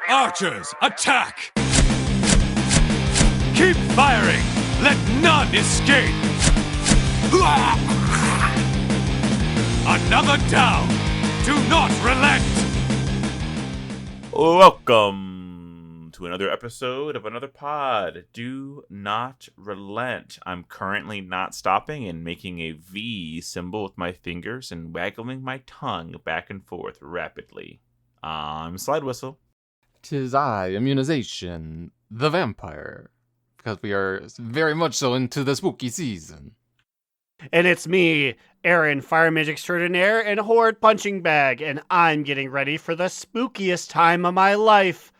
Archers, attack! Keep firing! Let none escape! Another down! Do not relent! Welcome to another episode of another pod. Do not relent. I'm currently not stopping and making a V symbol with my fingers and waggling my tongue back and forth rapidly. I'm Slidewhistle. 'Tis I, Immunization, the vampire, because we are very much so into the spooky season. And it's me, Aaron, Fire Mage Extraordinaire and Horde Punching Bag, and I'm getting ready for the spookiest time of my life.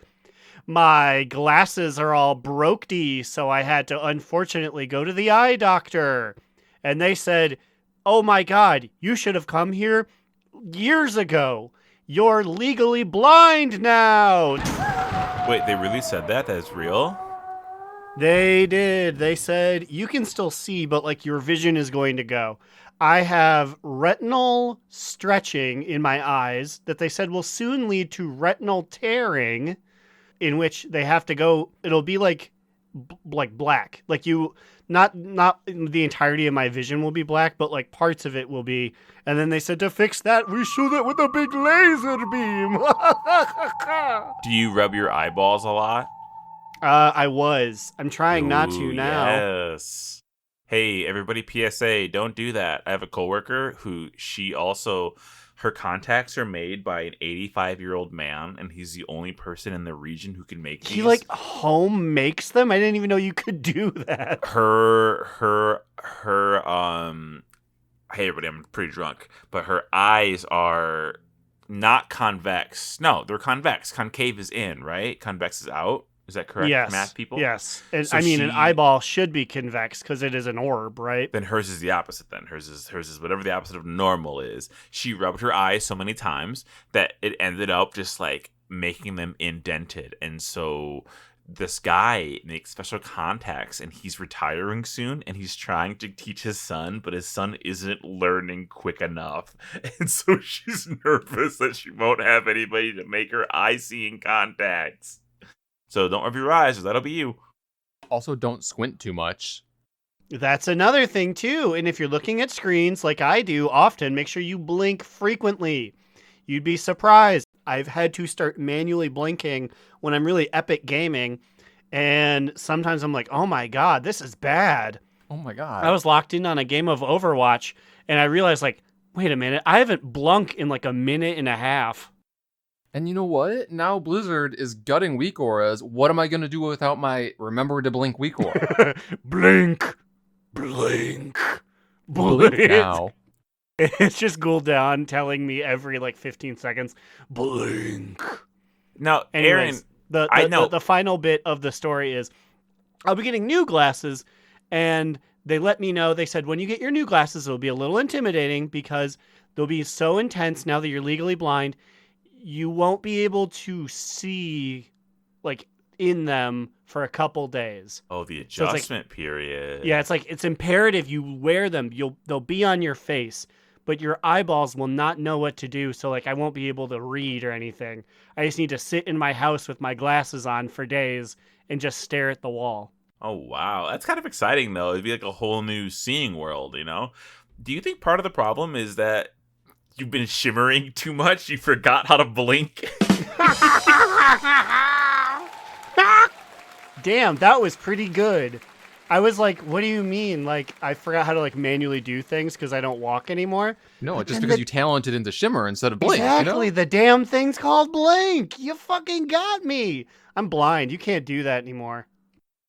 My glasses are all brokedy, so I had to unfortunately go to the eye doctor. And they said, "Oh my god, you should have come here years ago. You're legally blind now." Wait, they really said that? That is real? They did. They said, you can still see, but like your vision is going to go. I have retinal stretching in my eyes that they said will soon lead to retinal tearing, in which they have to go, it'll be like black. Like you, not the entirety of my vision will be black, but like parts of it will be. And then they said to fix that, we shoot it with a big laser beam. Do you rub your eyeballs a lot? I'm trying not to now. Yes. Hey, everybody, PSA, don't do that. I have a coworker who her contacts are made by an 85-year-old man, and he's the only person in the region who can make these. He like home makes them? I didn't even know you could do that. Hey everybody, I'm pretty drunk, but her eyes are not convex. No, they're convex. Concave is in, right? Convex is out. Is that correct, yes. math people? Yes. And, So an eyeball should be convex because it is an orb, right? Then hers is the opposite then. Hers is whatever the opposite of normal is. She rubbed her eyes so many times that it ended up just like making them indented. And so this guy makes special contacts and he's retiring soon and he's trying to teach his son, but his son isn't learning quick enough. And so she's nervous that she won't have anybody to make her eye-seeing contacts. So don't rub your eyes, or that'll be you. Also, don't squint too much. That's another thing, too. And if you're looking at screens like I do often, make sure you blink frequently. You'd be surprised. I've had to start manually blinking when I'm really epic gaming. And sometimes I'm like, oh my god, this is bad. Oh my god. I was locked in on a game of Overwatch, and I realized, like, wait a minute, I haven't blunk in like a minute and a half. And you know what? Now Blizzard is gutting weak auras. What am I going to do without my remember to blink weak aura? Blink. Blink now. It's just Gul'dan telling me every like 15 seconds, blink. Now, Anyways, Aaron, the final bit of the story is I'll be getting new glasses, and they let me know, they said, when you get your new glasses, it'll be a little intimidating because they'll be so intense now that you're legally blind. You won't be able to see, like, in them for a couple days. Oh, the adjustment period. Yeah, it's imperative you wear them. They'll be on your face, but your eyeballs will not know what to do. So, like, I won't be able to read or anything. I just need to sit in my house with my glasses on for days and just stare at the wall. Oh, wow. That's kind of exciting, though. It'd be like a whole new seeing world, you know? Do you think part of the problem is that you've been shimmering too much? You forgot how to blink? Damn, that was pretty good. I was like, what do you mean? Like, I forgot how to like manually do things because I don't walk anymore? No, just because you talented into shimmer instead of blink. Exactly, You know? the damn thing's called blink. You fucking got me. I'm blind. You can't do that anymore.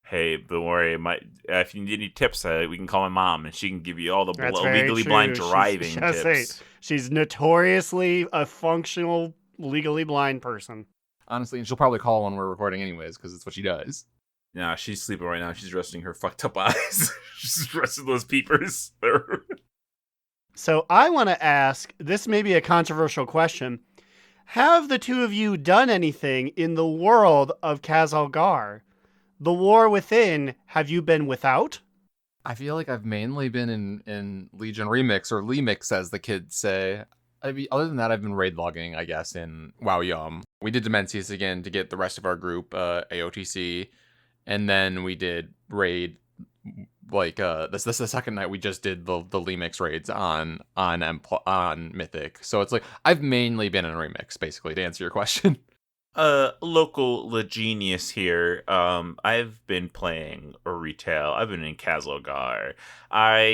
Hey, don't worry. If you need any tips, we can call my mom, and she can give you all the That's very legally true. blind driving tips. She's notoriously a functional, legally blind person. Honestly, and she'll probably call when we're recording anyways, because it's what she does. Nah, she's sleeping right now. She's resting her fucked up eyes. She's resting those peepers. So I want to ask, this may be a controversial question. Have the two of you done anything in the world of Khazalgar? The war within, have you been without? I feel like I've mainly been in Legion Remix, or Lemix as the kids say. I mean, other than that, I've been raid logging, I guess, in WoW Yum. We did Demencius again to get the rest of our group AOTC, and then we did raid. Like this is the second night we just did the Lemix raids on Mythic. So it's like I've mainly been in Remix, basically, to answer your question. Local Legenius here. I've been playing retail. I've been in Kazlogar. I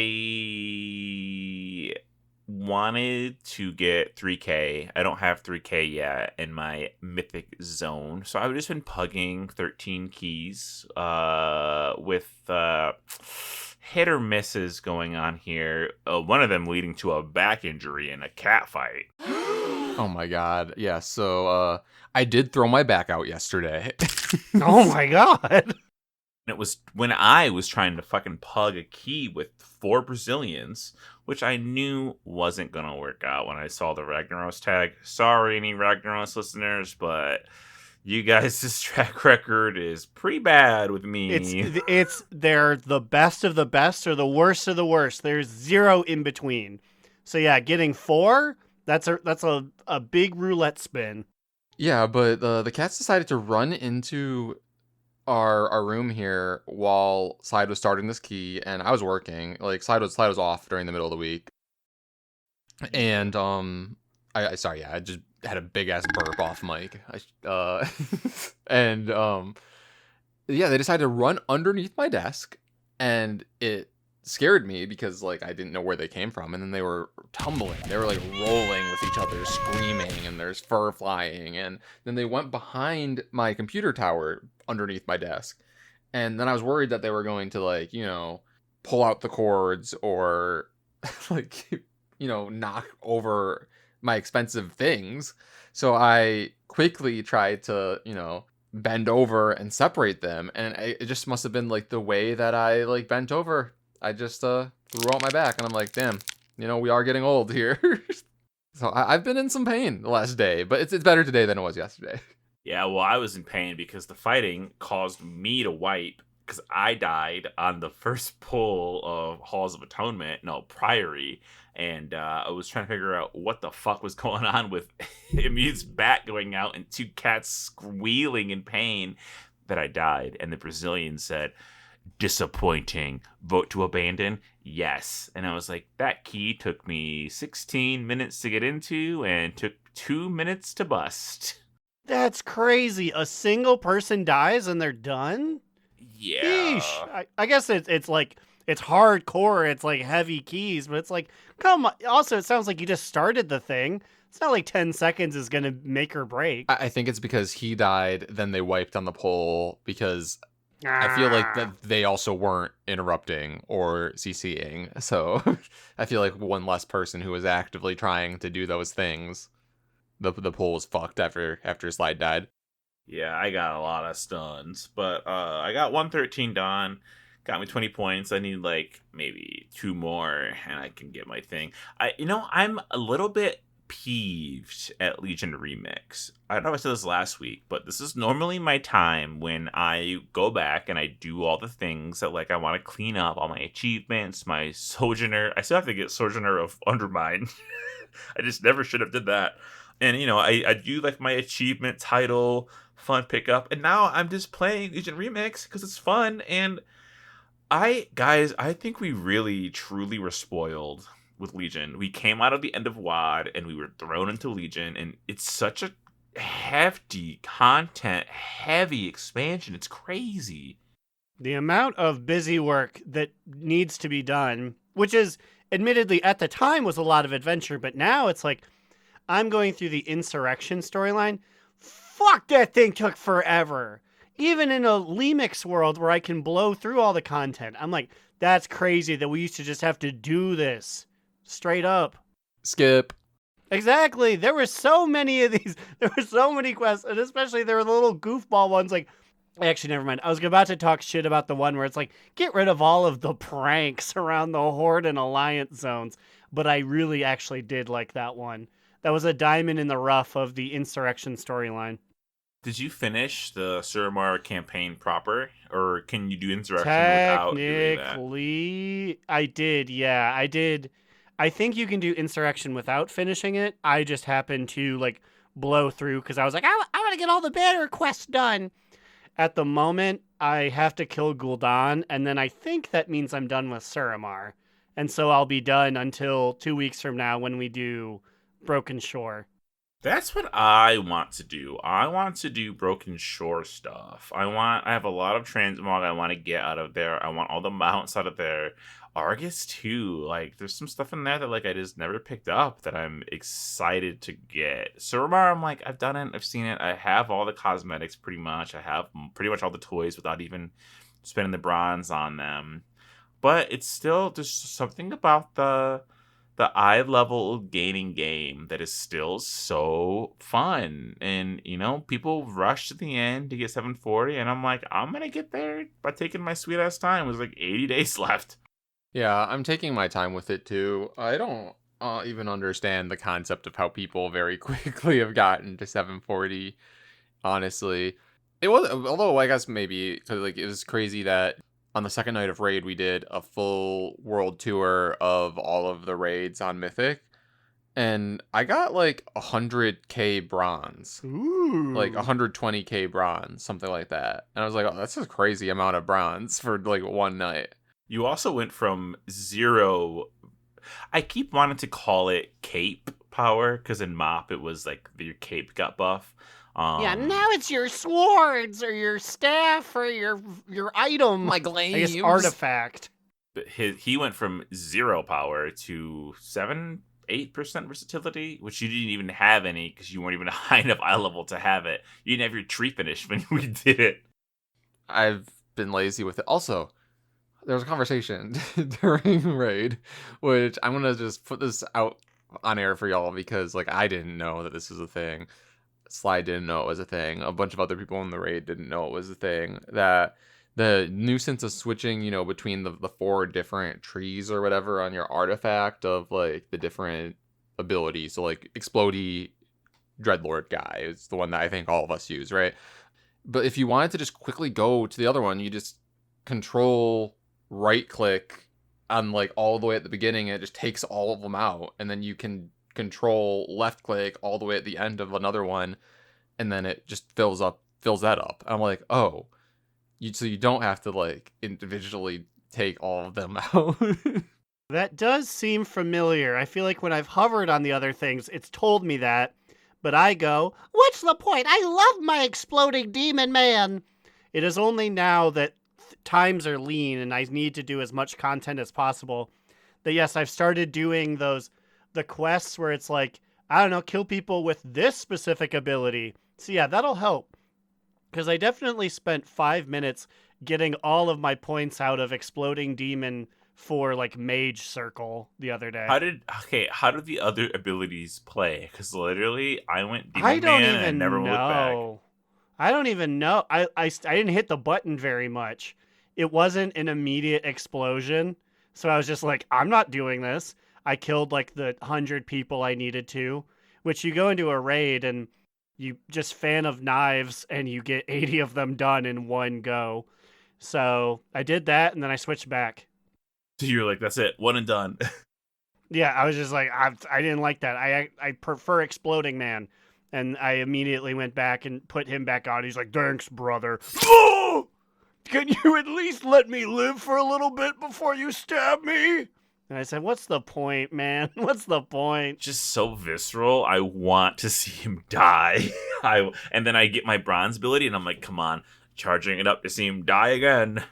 wanted to get 3K. I don't have 3K yet in my mythic zone. So I've just been pugging 13 keys with hit or misses going on here. One of them leading to a back injury in a cat fight. Oh my god. Yeah, so I did throw my back out yesterday. Oh my god. It was when I was trying to fucking pug a key with 4 Brazilians, which I knew wasn't going to work out when I saw the Ragnaros tag. Sorry, any Ragnaros listeners, but you guys' track record is pretty bad with me. They're the best of the best or the worst of the worst. There's zero in between. So yeah, getting 4, that's a big roulette spin. Yeah, but the cats decided to run into our room here while Slide was starting this key, and I was working. Like Slide was off during the middle of the week, and I sorry, yeah, I just had a big ass burp off mic. And yeah, they decided to run underneath my desk, and it scared me because like I didn't know where they came from, and then they were tumbling. They were like rolling with each other, screaming, and there's fur flying, and then they went behind my computer tower underneath my desk. And then I was worried that they were going to like, pull out the cords or like, knock over my expensive things. So I quickly tried to, bend over and separate them. And it just must have been like the way that I like bent over. I just threw out my back, and I'm like, damn, we are getting old here. So I've been in some pain the last day, but it's better today than it was yesterday. Yeah, well, I was in pain because the fighting caused me to wipe because I died on the first pull of Halls of Atonement, Priory, and I was trying to figure out what the fuck was going on with Immune's bat going out and 2 cats squealing in pain that I died, and the Brazilian said, disappointing. Vote to abandon? Yes. And I was like, that key took me 16 minutes to get into and took 2 minutes to bust. That's crazy. A single person dies and they're done? Yeah. Yeesh. I guess it's like, it's hardcore. It's like heavy keys, but it's like, come on. Also, it sounds like you just started the thing. It's not like 10 seconds is going to make or break. I think it's because he died, then they wiped on the poll because I feel like that they also weren't interrupting or CCing. So I feel like one less person who was actively trying to do those things. The poll was fucked after Slide died. Yeah, I got a lot of stuns, but I got 113 done. Got me 20 points. I need like maybe 2 more, and I can get my thing. I'm a little bit peeved at Legion Remix. I don't know if I said this last week, but this is normally my time when I go back and I do all the things that like I want to clean up, all my achievements, my Sojourner. I still have to get Sojourner of Undermine. I just never should have did that. And, I do like my achievement title, fun pickup. And now I'm just playing Legion Remix because it's fun. And I think we really, truly were spoiled with Legion. We came out of the end of WoD and we were thrown into Legion. And it's such a hefty content, heavy expansion. It's crazy. The amount of busy work that needs to be done, which is admittedly at the time was a lot of adventure, but now it's like, I'm going through the Insurrection storyline. Fuck, that thing took forever. Even in a Lemix world where I can blow through all the content. I'm like, that's crazy that we used to just have to do this. Straight up. Skip. Exactly. There were so many of these. There were so many quests, and especially there were the little goofball ones like, actually, never mind. I was about to talk shit about the one where it's like, get rid of all of the pranks around the Horde and Alliance zones. But I really actually did like that one. That was a diamond in the rough of the Insurrection storyline. Did you finish the Suramar campaign proper, or can you do Insurrection without doing that? Technically, I did. Yeah, I did. I think you can do Insurrection without finishing it. I just happened to like blow through because I was like, I want to get all the banner quests done. At the moment, I have to kill Gul'dan, and then I think that means I'm done with Suramar. And so I'll be done until 2 weeks from now when we do Broken Shore. That's what I want to do. I want to do Broken Shore stuff. I have a lot of transmog I want to get out of there. I want all the mounts out of there. Argus too. Like, there's some stuff in there that like I just never picked up that I'm excited to get. Suramar, I'm like, I've done it, I've seen it. I have all the cosmetics pretty much. I have pretty much all the toys without even spending the bronze on them. But it's still just something about the eye level gaining game that is still so fun. And, you know, people rush to the end to get 740, and I'm like, I'm going to get there by taking my sweet ass time. It was like 80 days left. Yeah, I'm taking my time with it too. I don't even understand the concept of how people very quickly have gotten to 740, honestly. It was, although I guess maybe, cause like, it was crazy that on the second night of raid, we did a full world tour of all of the raids on Mythic, and I got like 100k bronze. Ooh. Like 120k bronze, something like that. And I was like, oh, that's a crazy amount of bronze for like one night. You also went from 0. I keep wanting to call it cape power, because in MoP it was like your cape got buff. Yeah, now it's your swords or your staff or your item. My I glaives. guess artifact. But he went from 0 power to 7-8% versatility, which you didn't even have any because you weren't even high enough eye level to have it. You didn't have your tree finish when we did it. I've been lazy with it. Also, there was a conversation during raid, which I'm gonna just put this out on air for y'all because like I didn't know that this was a thing. Slide didn't know it was a thing. A bunch of other people in the raid didn't know it was a thing. That the nuisance of switching, you know, between the 4 different trees or whatever on your artifact of like the different abilities. So like Explodey Dreadlord guy is the one that I think all of us use, right? But if you wanted to just quickly go to the other one, you just control right click on like all the way at the beginning and it just takes all of them out, and then you can control left click all the way at the end of another one, and then it just fills that up. I'm like, oh, so you don't have to like individually take all of them out. That does seem familiar. I feel like when I've hovered on the other things, it's told me that, but I go, what's the point? I love my exploding demon man. It is only now that times are lean and I need to do as much content as possible that yes, I've started doing the quests where it's like, I don't know, kill people with this specific ability. So yeah, that'll help. Because I definitely spent 5 minutes getting all of my points out of Exploding Demon for like Mage Circle the other day. How did the other abilities play? Because literally, I went Demon Man and never looked back. I don't even know. I didn't hit the button very much. It wasn't an immediate explosion. So I was just like, I'm not doing this. I killed like the 100 people I needed to, which you go into a raid and you just fan of knives and you get 80 of them done in one go. So I did that and then I switched back. So you were like, that's it, one and done. Yeah, I was just like, I didn't like that. I prefer Exploding Man. And I immediately went back and put him back on. He's like, thanks, brother. Oh! Can you at least let me live for a little bit before you stab me? And I said, what's the point, man? What's the point? Just so visceral. I want to see him die. And then I get my bronze ability, and I'm like, come on, charging it up to see him die again.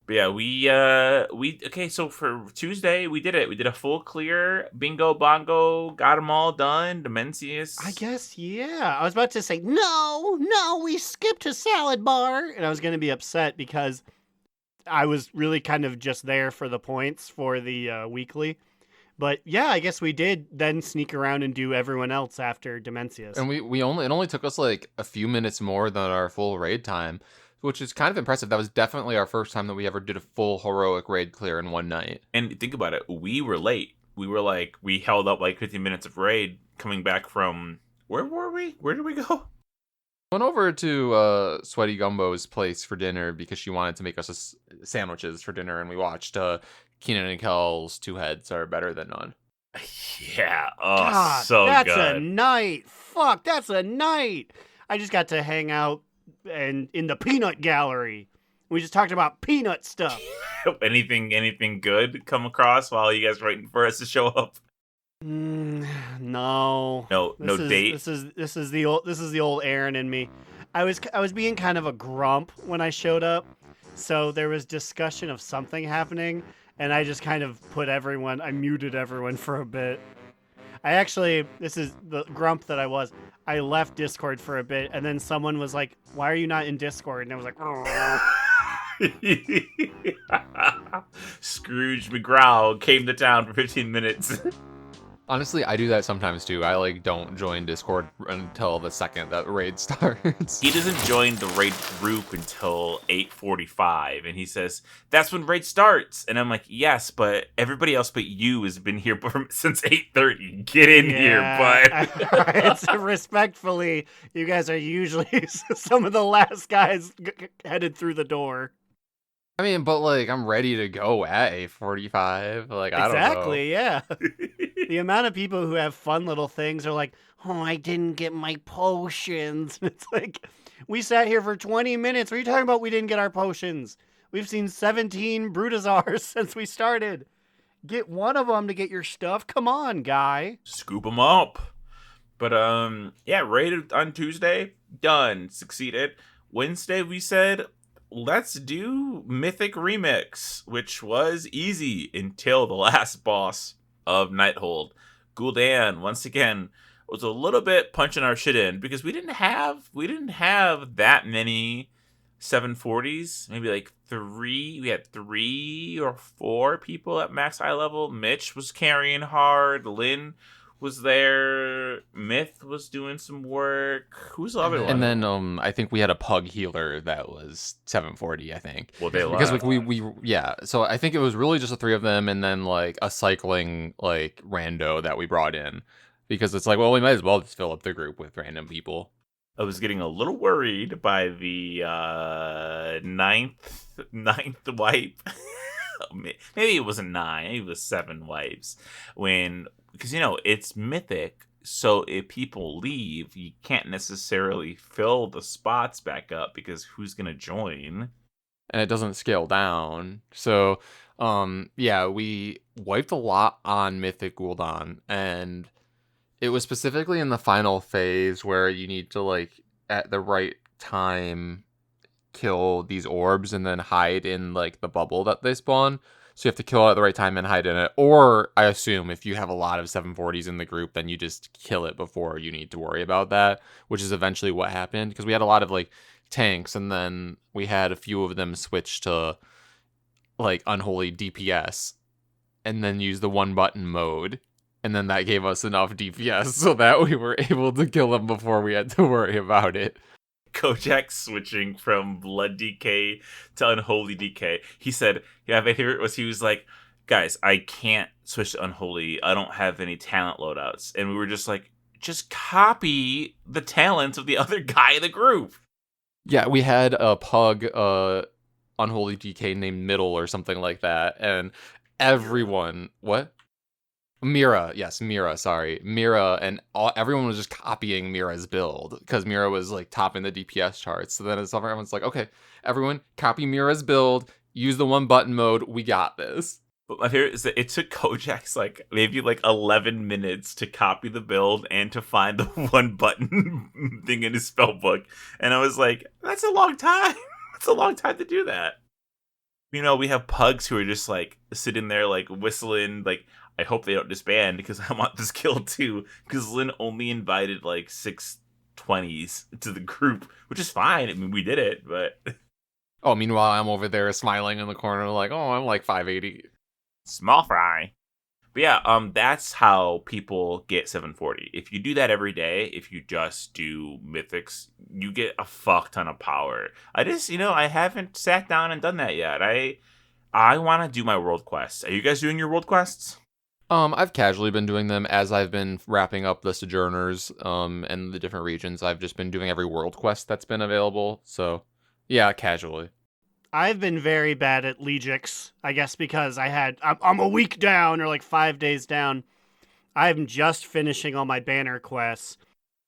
But yeah, okay, so for Tuesday, we did it. We did a full clear, bingo, bongo, got them all done, Dimensius. I guess, yeah. I was about to say, no, we skipped a salad bar. And I was going to be upset because I was really kind of just there for the points for the weekly. But yeah, I guess we did then sneak around and do everyone else after Dimensius. And it only took us like a few minutes more than our full raid time, which is kind of impressive. That was definitely our first time that we ever did a full heroic raid clear in one night. And think about it, we were late. We were like, we held up like 15 minutes of raid coming back from, where were we? Where did we go? Went over to Sweaty Gumbo's place for dinner because she wanted to make us sandwiches for dinner, and we watched Keenan and Kel's 2 heads are better than none. Yeah. Oh, God, so that's good. a night. Fuck, that's a night. I just got to hang out and in the peanut gallery. We just talked about peanut stuff. Anything good come across while you guys waiting for us to show up? No. No date. This is the old Aaron in me. I was being kind of a grump when I showed up. So there was discussion of something happening, and I just kind of I muted everyone for a bit. This is the grump that I was. I left Discord for a bit, and then someone was like, "Why are you not in Discord?" And I was like, Scrooge McGrow came to town for 15 minutes. Honestly, I do that sometimes too. I don't join Discord until the second that raid starts. He doesn't join the raid group until 8:45, and he says that's when raid starts. And I'm like, yes, but everybody else but you has been here since 8:30. Get in here, bud. It's respectfully, you guys are usually some of the last guys headed through the door. I mean, but I'm ready to go at 8:45. I don't know. Exactly, yeah. The amount of people who have fun little things are like, oh, I didn't get my potions. It's like, we sat here for 20 minutes. What are you talking about? We didn't get our potions. We've seen 17 Brutazars since we started. Get one of them to get your stuff. Come on, guy. Scoop them up. But yeah, raided on Tuesday. Done. Succeeded. Wednesday we said, let's do Mythic Remix, which was easy until the last boss of Nighthold. Gul'dan, once again, was a little bit punching our shit in because we didn't have that many 740s. Maybe 3. We had 3 or 4 people at max high level. Mitch was carrying hard. Lynn was there. Myth was doing some work. Who's the other one? And then I think we had a pug healer that was 740, I think. Well, they because left. we so I think it was really just the 3 of them, and then a cycling rando that we brought in, because it's well, we might as well just fill up the group with random people. I was getting a little worried by the ninth wipe. Maybe it wasn't 9. Maybe it was 7 wipes. Because it's mythic, so if people leave, you can't necessarily fill the spots back up because who's gonna join? And it doesn't scale down. So yeah, we wiped a lot on Mythic Gul'dan, and it was specifically in the final phase where you need to at the right time kill these orbs and then hide in the bubble that they spawn. So you have to kill it at the right time and hide in it. Or I assume if you have a lot of 740s in the group, then you just kill it before you need to worry about that, which is eventually what happened, because we had a lot of tanks, and then we had a few of them switch to unholy DPS and then use the 1-button mode. And then that gave us enough DPS so that we were able to kill them before we had to worry about it. Kojak switching from Blood DK to Unholy DK. He said, yeah, my favorite was he was like, guys, I can't switch to Unholy. I don't have any talent loadouts. And we were just like, just copy the talents of the other guy in the group. Yeah, we had a pug Unholy DK named Middle or something like that. And everyone... What? Mira, sorry. Mira, and everyone was just copying Mira's build because Mira was topping the DPS charts. So then everyone's like, okay, everyone copy Mira's build, use the 1-button mode, we got this. But my favorite is that it took Kojak's maybe 11 minutes to copy the build and to find the 1-button thing in his spell book. And I was like, that's a long time. That's a long time to do that. We have pugs who are just sitting there whistling I hope they don't disband because I want this kill too. Because Lynn only invited 620s to the group, which is fine. I mean, we did it, but... Oh, meanwhile, I'm over there smiling in the corner I'm 580. Small fry. But yeah, that's how people get 740. If you do that every day, if you just do mythics, you get a fuck ton of power. I haven't sat down and done that yet. I want to do my world quests. Are you guys doing your world quests? I've casually been doing them as I've been wrapping up the Sojourners and the different regions. I've just been doing every world quest that's been available. So, yeah, casually. I've been very bad at Legix, I guess because I'm a week down or like 5 days down. I'm just finishing all my banner quests.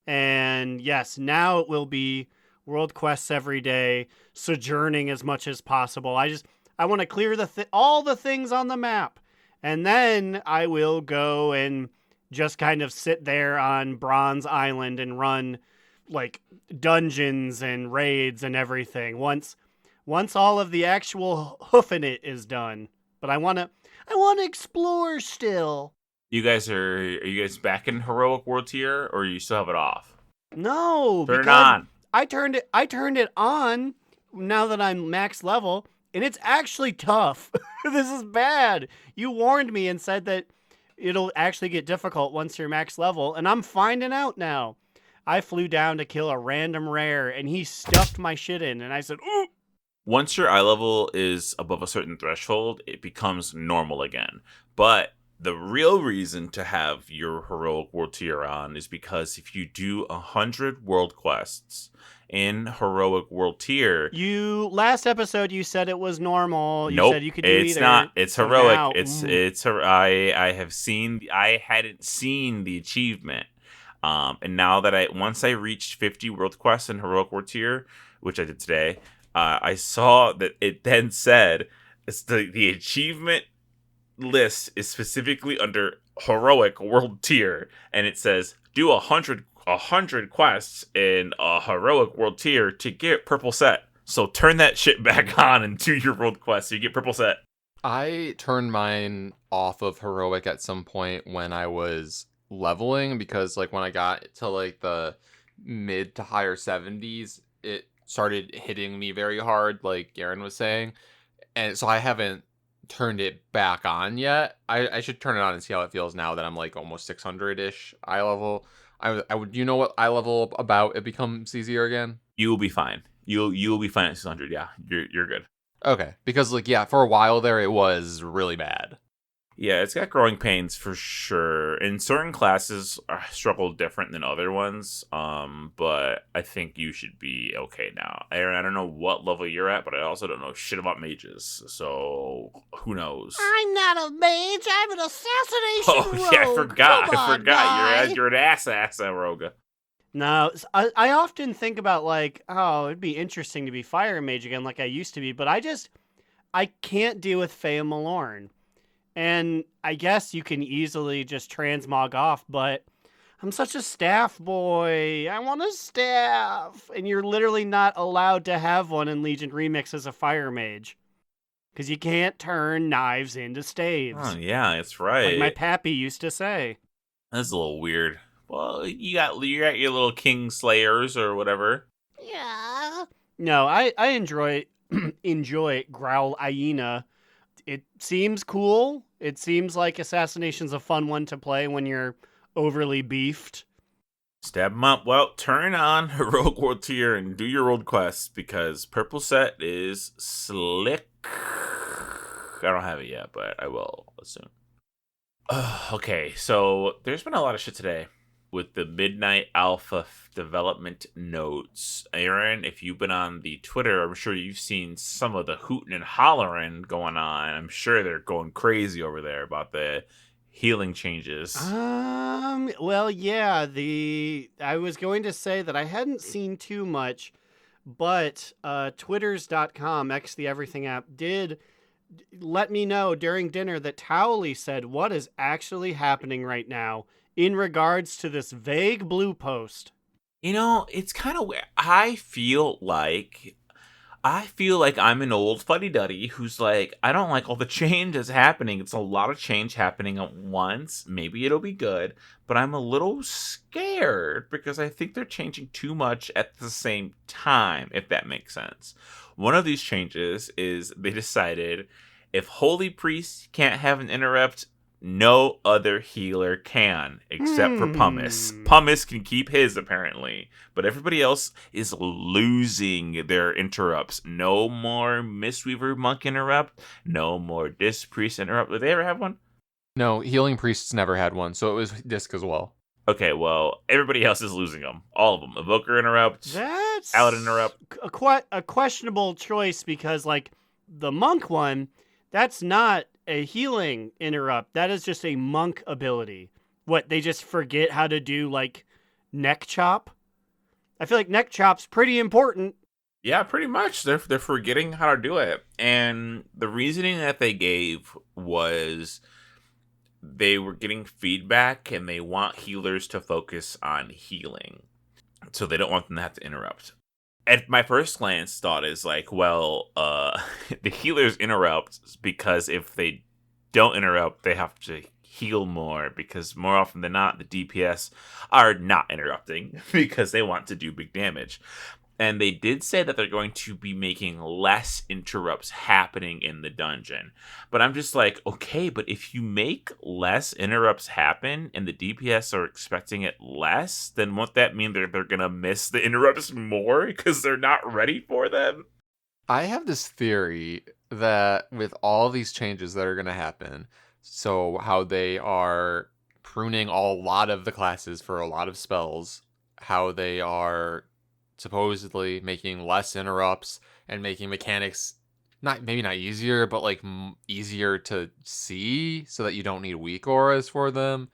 And yes, now it will be world quests every day, sojourning as much as possible. I want to clear all the things on the map. And then I will go and just kind of sit there on Bronze Island and run like dungeons and raids and everything once all of the actual hoofing it is done. But I want to explore still. Are you guys back in heroic world tier, or you still have it off? No, Turn it because on. I turned it on now that I'm max level, and it's actually tough. This is bad. You warned me and said that it'll actually get difficult once you're max level, and I'm finding out now. I flew down to kill a random rare, and he stuffed my shit in, and I said, ooh! Once your eye level is above a certain threshold, it becomes normal again. But the real reason to have your heroic world tier on is because if you do 100 world quests in heroic world tier, last episode you said it was normal. Nope, You said you could do it's either. not. It's So heroic. now- I hadn't seen the achievement. And now that once I reached 50 world quests in heroic world tier, which I did today, I saw that it then said it's the achievement list is specifically under heroic world tier, and it says do 100 quests in a heroic world tier to get purple set. So turn that shit back on and do your world quest so you get purple set. I turned mine off of heroic at some point when I was leveling, because like when I got to like the mid to higher 70s, it started hitting me very hard, like Garen was saying. And so I haven't turned it back on yet. I should turn it on and see how it feels now that I'm like almost 600-ish eye level. I would, you know what eye level about it becomes easier again? You will be fine. You'll be fine at 600. Yeah, you're good. Okay, because like yeah, for a while there it was really bad. Yeah, it's got growing pains for sure. And certain classes struggle different than other ones. But I think you should be okay now. Aaron, I don't know what level you're at, but I also don't know shit about mages. So who knows? I'm not a mage. I'm an assassination Oh yeah, I rogue. forgot. Come I on, forgot. guy. You're an ass rogue. No, I often think about like, oh, it'd be interesting to be fire mage again like I used to be, but I can't deal with Fey and Malorn. And I guess you can easily just transmog off, but I'm such a staff boy. I want a staff. And you're literally not allowed to have one in Legion Remix as a fire mage. Because you can't turn knives into staves. Oh yeah, that's right. Like my pappy used to say. That's a little weird. Well, you got your little king slayers or whatever. Yeah. No, I enjoy Growl Hyena. It seems cool. It seems like Assassination's a fun one to play when you're overly beefed. Stab them up. Well, turn on Heroic World Tier and do your world quests because purple set is slick. I don't have it yet, but I will soon. Okay, so there's been a lot of shit today with the Midnight Alpha development notes. Aaron, if you've been on the Twitter, I'm sure you've seen some of the hooting and hollering going on. I'm sure they're going crazy over there about the healing changes. Well, yeah, I was going to say that I hadn't seen too much, but Twitters.com, X the Everything app, did let me know during dinner that Towley said what is actually happening right now in regards to this vague blue post. You know, it's kind of weird. I feel like I'm an old fuddy-duddy who's like, I don't like all the change that's happening. It's a lot of change happening at once. Maybe it'll be good, but I'm a little scared because I think they're changing too much at the same time, if that makes sense. One of these changes is they decided if Holy Priest can't have an interrupt, no other healer can, except for Pumice. Pumice can keep his, apparently. But everybody else is losing their interrupts. No more Mistweaver Monk interrupt. No more Disc Priest interrupt. Did they ever have one? No, Healing Priests never had one, so it was Disc as well. Okay, well, everybody else is losing them. All of them. Evoker interrupt. That's Ally interrupt. a questionable choice because, like, the monk one, that's not a healing interrupt. That is just a monk ability. What, they just forget how to do, like, neck chop? I feel like neck chop's pretty important. Yeah, pretty much. They're forgetting how to do it. And the reasoning that they gave was they were getting feedback and they want healers to focus on healing. So they don't want them to have to interrupt. At my first glance thought is like, well, the healers interrupt because if they don't interrupt, they have to heal more because more often than not, the DPS are not interrupting because they want to do big damage. And they did say that they're going to be making less interrupts happening in the dungeon. But I'm just like, okay, but if you make less interrupts happen and the DPS are expecting it less, then won't that mean they're going to miss the interrupts more because they're not ready for them? I have this theory that with all these changes that are going to happen, so how they are pruning a lot of the classes for a lot of spells, how they are supposedly making less interrupts and making mechanics maybe not easier, but like easier to see so that you don't need weak auras for them,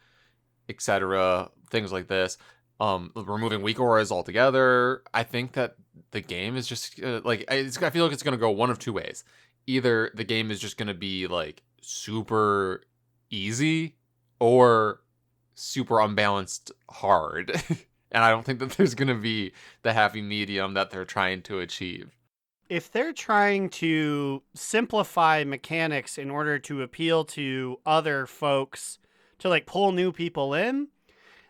etc. Things like this. Removing weak auras altogether. I think that the game is just I feel like it's gonna go one of two ways. Either the game is just gonna be like super easy or super unbalanced hard. And I don't think that there's going to be the happy medium that they're trying to achieve. If they're trying to simplify mechanics in order to appeal to other folks, to like pull new people in,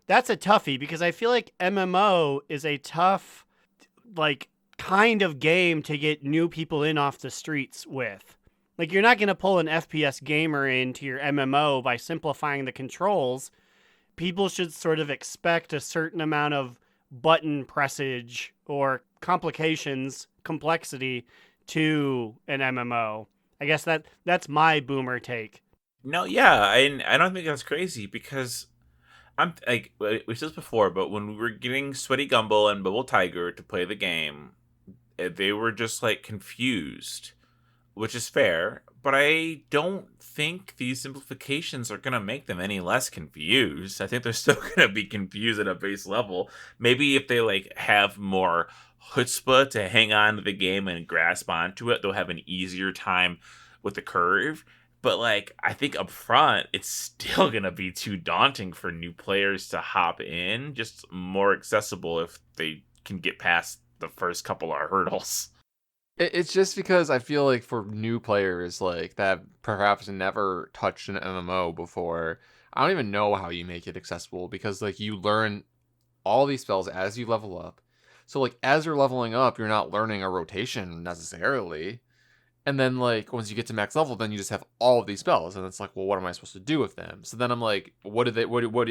that's a toughie because I feel like MMO is a tough, like, kind of game to get new people in off the streets with. Like, you're not going to pull an FPS gamer into your MMO by simplifying the controls. People should sort of expect a certain amount of button pressage or complexity to an MMO. I guess that's my boomer take. No, yeah, I don't think that's crazy because I'm like we said this before, but when we were getting Sweaty Gumball and Bubble Tiger to play the game, they were just like confused, which is fair, but I don't think these simplifications are going to make them any less confused. I think they're still going to be confused at a base level. Maybe if they like have more chutzpah to hang on to the game and grasp onto it, they'll have an easier time with the curve. But like, I think up front, it's still going to be too daunting for new players to hop in. Just more accessible if they can get past the first couple of hurdles. It's just because I feel like for new players like that perhaps never touched an MMO before, I don't even know how you make it accessible because like you learn all these spells as you level up. So like as you're leveling up, you're not learning a rotation necessarily. And then like once you get to max level, then you just have all of these spells, and it's like, well, what am I supposed to do with them? So then I'm like, what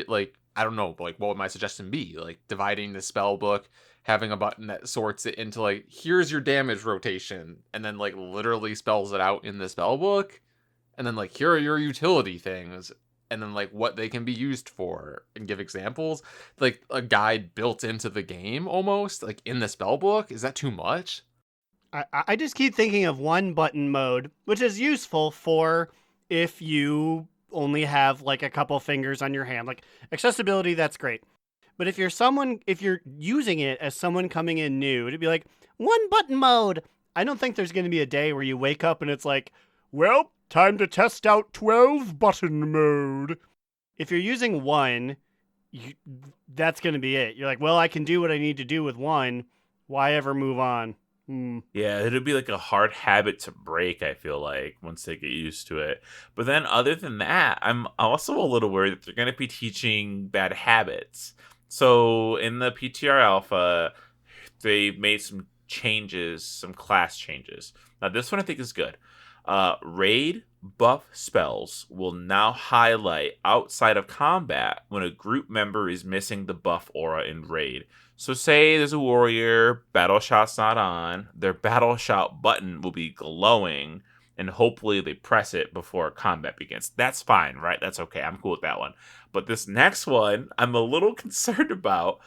like I don't know, like what would my suggestion be? Like dividing the spell book, having a button that sorts it into like, here's your damage rotation, and then like literally spells it out in the spell book, and then like here are your utility things, and then like what they can be used for, and give examples, like a guide built into the game almost, like in the spell book. Is that too much? I just keep thinking of one button mode, which is useful for if you only have like a couple fingers on your hand. Like accessibility, that's great. But if you're using it as someone coming in new, to be like, one button mode, I don't think there's going to be a day where you wake up and it's like, well, time to test out 12 button mode. If you're using one, that's going to be it. You're like, well, I can do what I need to do with one. Why ever move on? Yeah, it'll be like a hard habit to break, I feel like, once they get used to it. But then other than that, I'm also a little worried that they're going to be teaching bad habits. So in the PTR Alpha, they made some changes, some class changes. Now this one I think is good. Raid buff spells will now highlight outside of combat when a group member is missing the buff aura in Raid. So say there's a warrior, battle shot's not on, their battle shot button will be glowing, and hopefully they press it before combat begins. That's fine, right? That's okay. I'm cool with that one. But this next one, I'm a little concerned about.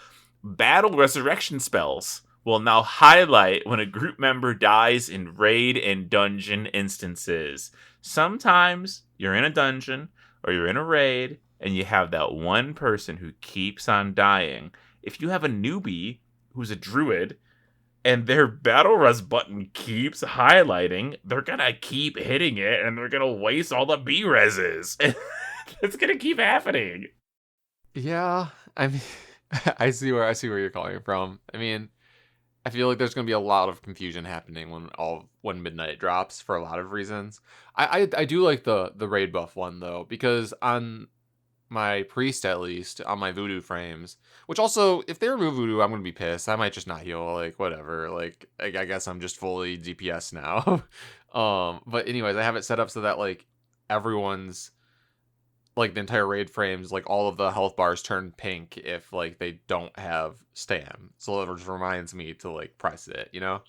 Battle resurrection spells will now highlight when a group member dies in raid and dungeon instances. Sometimes you're in a dungeon or you're in a raid and you have that one person who keeps on dying. If you have a newbie who's a druid and their battle res button keeps highlighting, they're gonna keep hitting it and they're gonna waste all the B reses. It's gonna keep happening. Yeah, I mean, I see where you're calling from. I mean, I feel like there's going to be a lot of confusion happening when midnight drops for a lot of reasons. I do like the raid buff one though, because on my priest, at least on my voodoo frames, which also if they remove voodoo, I'm going to be pissed. I might just not heal, like whatever. Like I guess I'm just fully DPS now. But anyways, I have it set up so that like everyone's, like the entire raid frames, like all of the health bars turn pink if like they don't have stam. So it just reminds me to like press it, you know?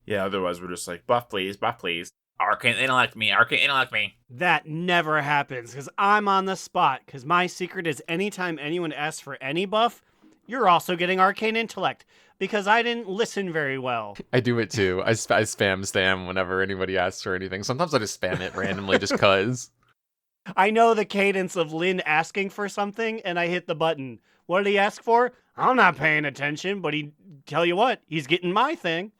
Yeah, otherwise we're just like, buff please, buff please. Arcane intellect me, arcane intellect me. That never happens because I'm on the spot. Because my secret is anytime anyone asks for any buff, you're also getting arcane intellect. Because I didn't listen very well. I do it too. I spam stam whenever anybody asks for anything. Sometimes I just spam it randomly just cuz. I know the cadence of Lynn asking for something, and I hit the button. What did he ask for? I'm not paying attention, but tell you what, he's getting my thing.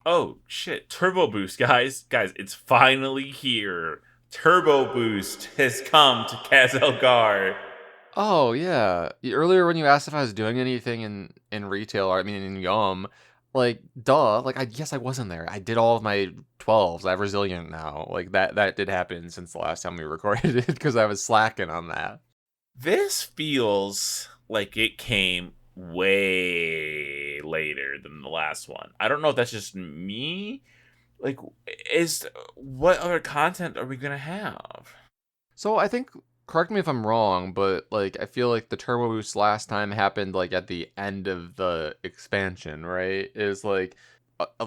Oh, shit. Turbo Boost, guys. Guys, it's finally here. Turbo Boost has come to Kaz-Elgar. Oh, yeah. Earlier when you asked if I was doing anything in retail, or I mean in Yum, like, duh, like, I wasn't there. I did all of my 12s. I have Resilient now. Like, that did happen since the last time we recorded it, because I was slacking on that. This feels like it came way later than the last one. I don't know if that's just me. Like, what other content are we gonna have? So I think, correct me if I'm wrong, but like I feel like the turbo boost last time happened like at the end of the expansion, right? It was like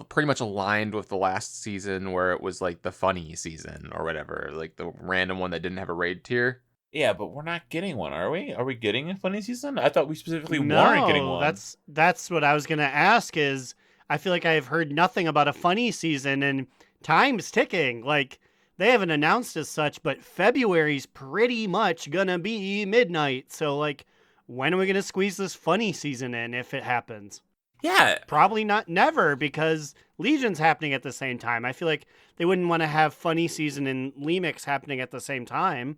pretty much aligned with the last season where it was like the funny season or whatever, like the random one that didn't have a raid tier. Yeah, but we're not getting one, are we? Are we getting a funny season? I thought we specifically weren't getting one. That's what I was gonna ask. Is I feel like I've heard nothing about a funny season, and time's ticking. Like, they haven't announced as such, but February's pretty much gonna be midnight. So, like, when are we gonna squeeze this funny season in if it happens? Yeah. Probably not never, because Legion's happening at the same time. I feel like they wouldn't want to have funny season and Lemix happening at the same time.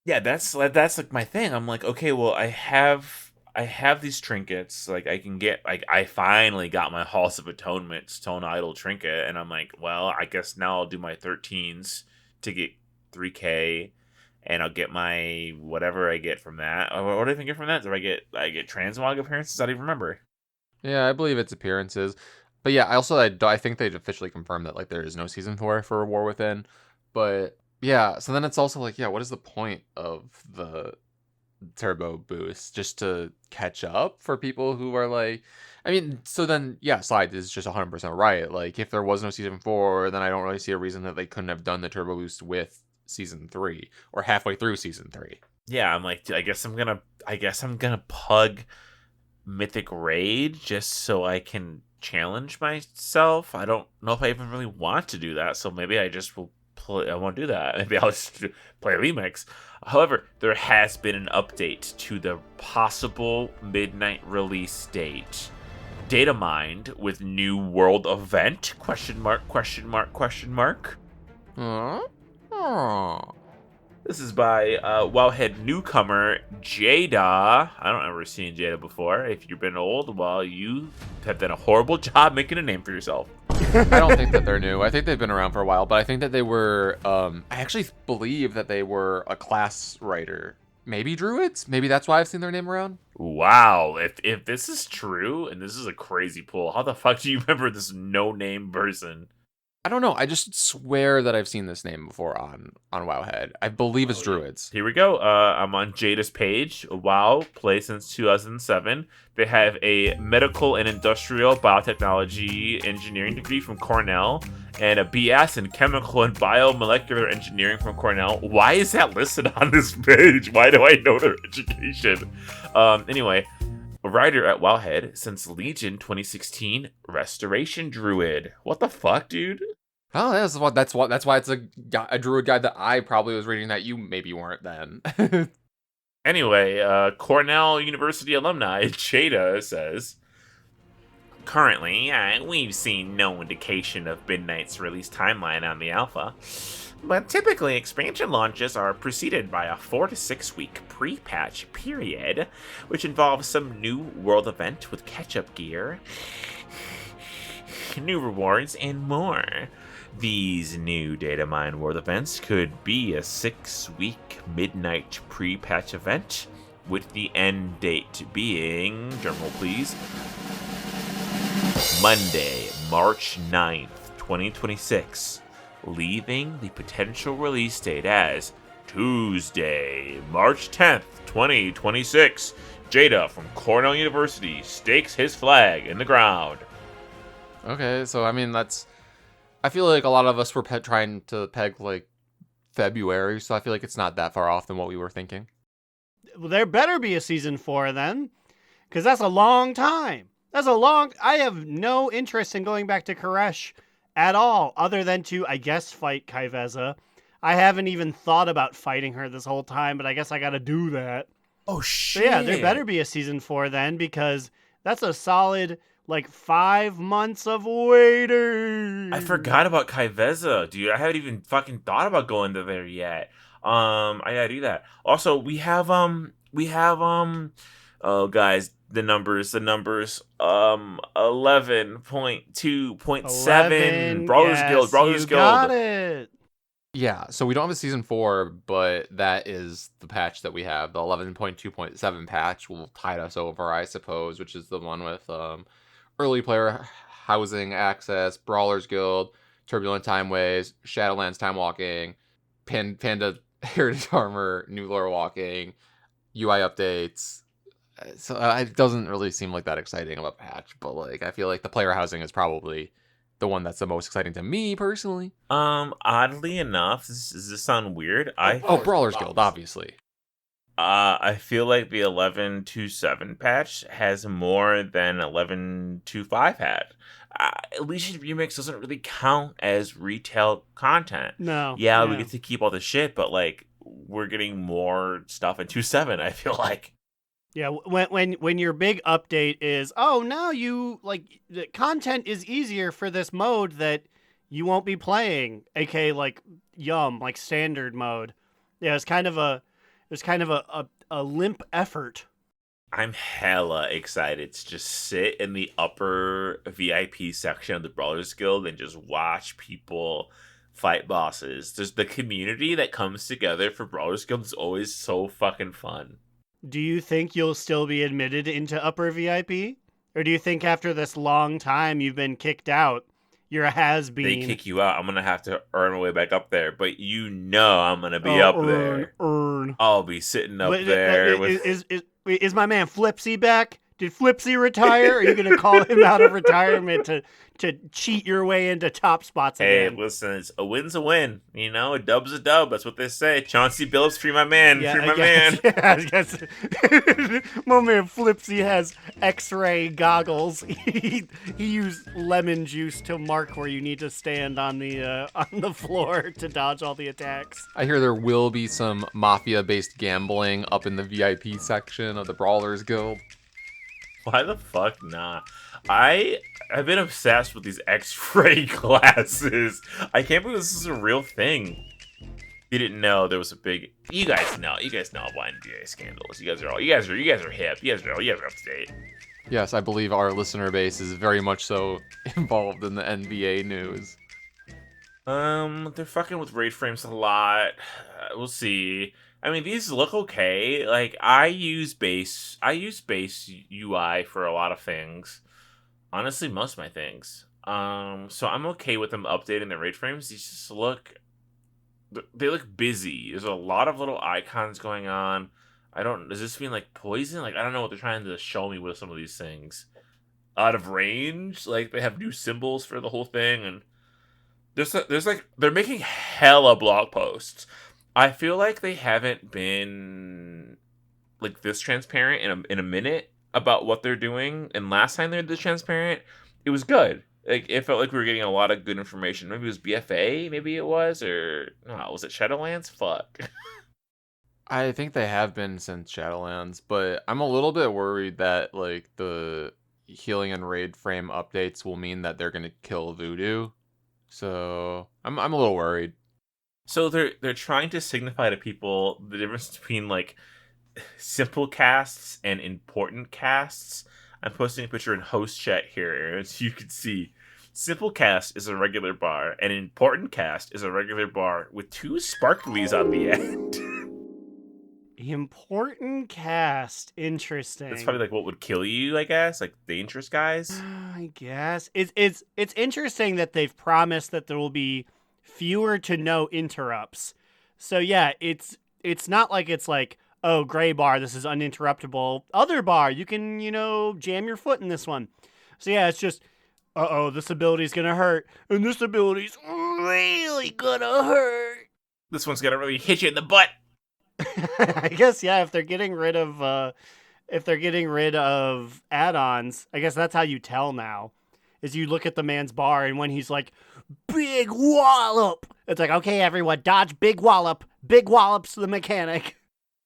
Yeah, that's like my thing. I'm like, okay, well, I have these trinkets. Like, I can get, like, I finally got my Halls of Atonement Stone Idol trinket, and I'm like, well, I guess now I'll do my 13s to get 3K, and I'll get my whatever I get from that. What do I even get from that? Do I get transmog appearances? I don't even remember. Yeah, I believe it's appearances. But yeah, I think they'd officially confirmed that like there is no season 4 for War Within. But yeah, so then it's also like, yeah, what is the point of the turbo boost? Just to catch up for people who are like, I mean, so then, yeah, Slide is just 100% right. Like, if there was no season 4, then I don't really see a reason that they couldn't have done the turbo boost with season 3 or halfway through season 3. Yeah, I'm like, I guess I'm gonna pug Mythic Raid just so I can challenge myself. I don't know if I even really want to do that, so maybe I just will I won't do that. Maybe I'll just play Lemix. However, there has been an update to the possible midnight release date. Data mined with new world event? Question mark, question mark, question mark. This is by Wowhead newcomer Jada. I don't ever seen Jada before. If you've been old, well, you have done a horrible job making a name for yourself. I don't think that they're new. I think they've been around for a while, but I think that they were, I actually believe that they were a class writer. Maybe druids? Maybe that's why I've seen their name around. Wow, if this is true, and this is a crazy pull, how the fuck do you remember this no-name person? I don't know. I just swear that I've seen this name before on Wowhead. I believe it's druids. Here we go. I'm on Jada's page. WoW, play since 2007. They have a medical and industrial biotechnology engineering degree from Cornell and a BS in chemical and biomolecular engineering from Cornell. Why is that listed on this page? Why do I know their education? Anyway, a writer at Wowhead since Legion 2016, Restoration Druid. What the fuck, dude? Oh, that's why it's a druid guide that I probably was reading that you maybe weren't then. Anyway, Cornell University alumni Jada says, currently, we've seen no indication of Midnight's release timeline on the alpha, but typically expansion launches are preceded by a 4 to 6 week pre-patch period, which involves some new world event with catch-up gear, new rewards, and more. These new data mine world events could be a 6-week Midnight pre-patch event, with the end date being, drumroll please, Monday, March 9th, 2026, leaving the potential release date as Tuesday, March 10th, 2026. Jada from Cornell University stakes his flag in the ground. Okay, so I mean I feel like a lot of us were trying to peg like February, so I feel like it's not that far off than what we were thinking. Well, there better be a season 4 then, because that's a long time. I have no interest in going back to Koresh at all, other than to, I guess, fight Kaiveza. I haven't even thought about fighting her this whole time, but I guess I gotta do that. Oh, shit. So yeah, there better be a season 4 then, because that's a solid, 5 months of waiting. I forgot about Kaiveza, dude. I haven't even fucking thought about going to there yet. I gotta do that. Also, we have, oh, guys, the numbers, 11.2.7, Brawlers Guild. Got it. Yeah, so we don't have a season 4, but that is the patch that we have. The 11.2.7 patch will tide us over, I suppose, which is the one with early player housing access, Brawlers Guild, Turbulent Timeways, Shadowlands Time Walking, Panda Heritage Armor, New Lore Walking, UI updates. So it doesn't really seem like that exciting of a patch, but I feel like the player housing is probably the one that's the most exciting to me personally. Oddly enough, does this sound weird? Brawlers Guild, obviously. I feel like the 11.2.7 patch has more than 11.2.5 had. Legion Remix doesn't really count as retail content. No. Yeah, we get to keep all the shit, but we're getting more stuff in 2.7, I feel like. Yeah, when your big update is, oh, now the content is easier for this mode that you won't be playing, aka standard mode. Yeah, it's kind of a limp effort. I'm hella excited to just sit in the upper VIP section of the Brawlers Guild and just watch people fight bosses. There's the community that comes together for Brawlers Guild is always so fucking fun. Do you think you'll still be admitted into upper VIP? Or do you think after this long time you've been kicked out, you're a has-been? They kick you out. I'm going to have to earn my way back up there. But I'm going to be up there. I'll be sitting up there. Is my man Flipsy back? Did Flipsy retire? Are you going to call him out of retirement to cheat your way into top spots again? Hey, listen, a win's a win. A dub's a dub. That's what they say. Chauncey Billups, free my man. Yeah, free my man. Yeah, I guess. My man Flipsy has X-ray goggles. He used lemon juice to mark where you need to stand on the floor to dodge all the attacks. I hear there will be some mafia-based gambling up in the VIP section of the Brawlers Guild. Why the fuck not? I've been obsessed with these X-ray glasses. I can't believe this is a real thing. You didn't know there was a big. You guys know about NBA scandals. You guys are hip. You guys are up to date. Yes, I believe our listener base is very much so involved in the NBA news. They're fucking with raid frames a lot. We'll see. I mean, these look okay. I use base UI for a lot of things. Honestly, most of my things. So I'm okay with them updating the raid frames. These just they look busy. There's a lot of little icons going on. Does this mean poison? I don't know what they're trying to show me with some of these things. Out of range? They have new symbols for the whole thing, and There's like they're making hella blog posts. I feel like they haven't been like this transparent in a minute about what they're doing. And last time they were this transparent, it was good. Like it felt like we were getting a lot of good information. Maybe it was BFA, maybe it was, or no, was it Shadowlands? Fuck. I think they have been since Shadowlands, but I'm a little bit worried that like the healing and raid frame updates will mean that they're gonna kill Voodoo. So I'm a little worried. So they're trying to signify to people the difference between like simple casts and important casts. I'm posting a picture in host chat here, Aaron, so you can see. Simple cast is a regular bar, and important cast is a regular bar with 2 sparklies on the end. Important cast. Interesting. That's probably like what would kill you, I guess, like dangerous guys. I guess it's interesting that they've promised that there will be fewer to no interrupts. So yeah, it's not like it's like, oh, gray bar, this is uninterruptible. Other bar, you can, jam your foot in this one. So yeah, it's just, this ability's gonna hurt, and this ability's really gonna hurt. This one's gonna really hit you in the butt. I guess, yeah, if they're getting rid of add-ons, I guess that's how you tell now. Is you look at the man's bar, and when he's like, big wallop, it's like, okay, everyone, dodge big wallop. Big wallops to the mechanic.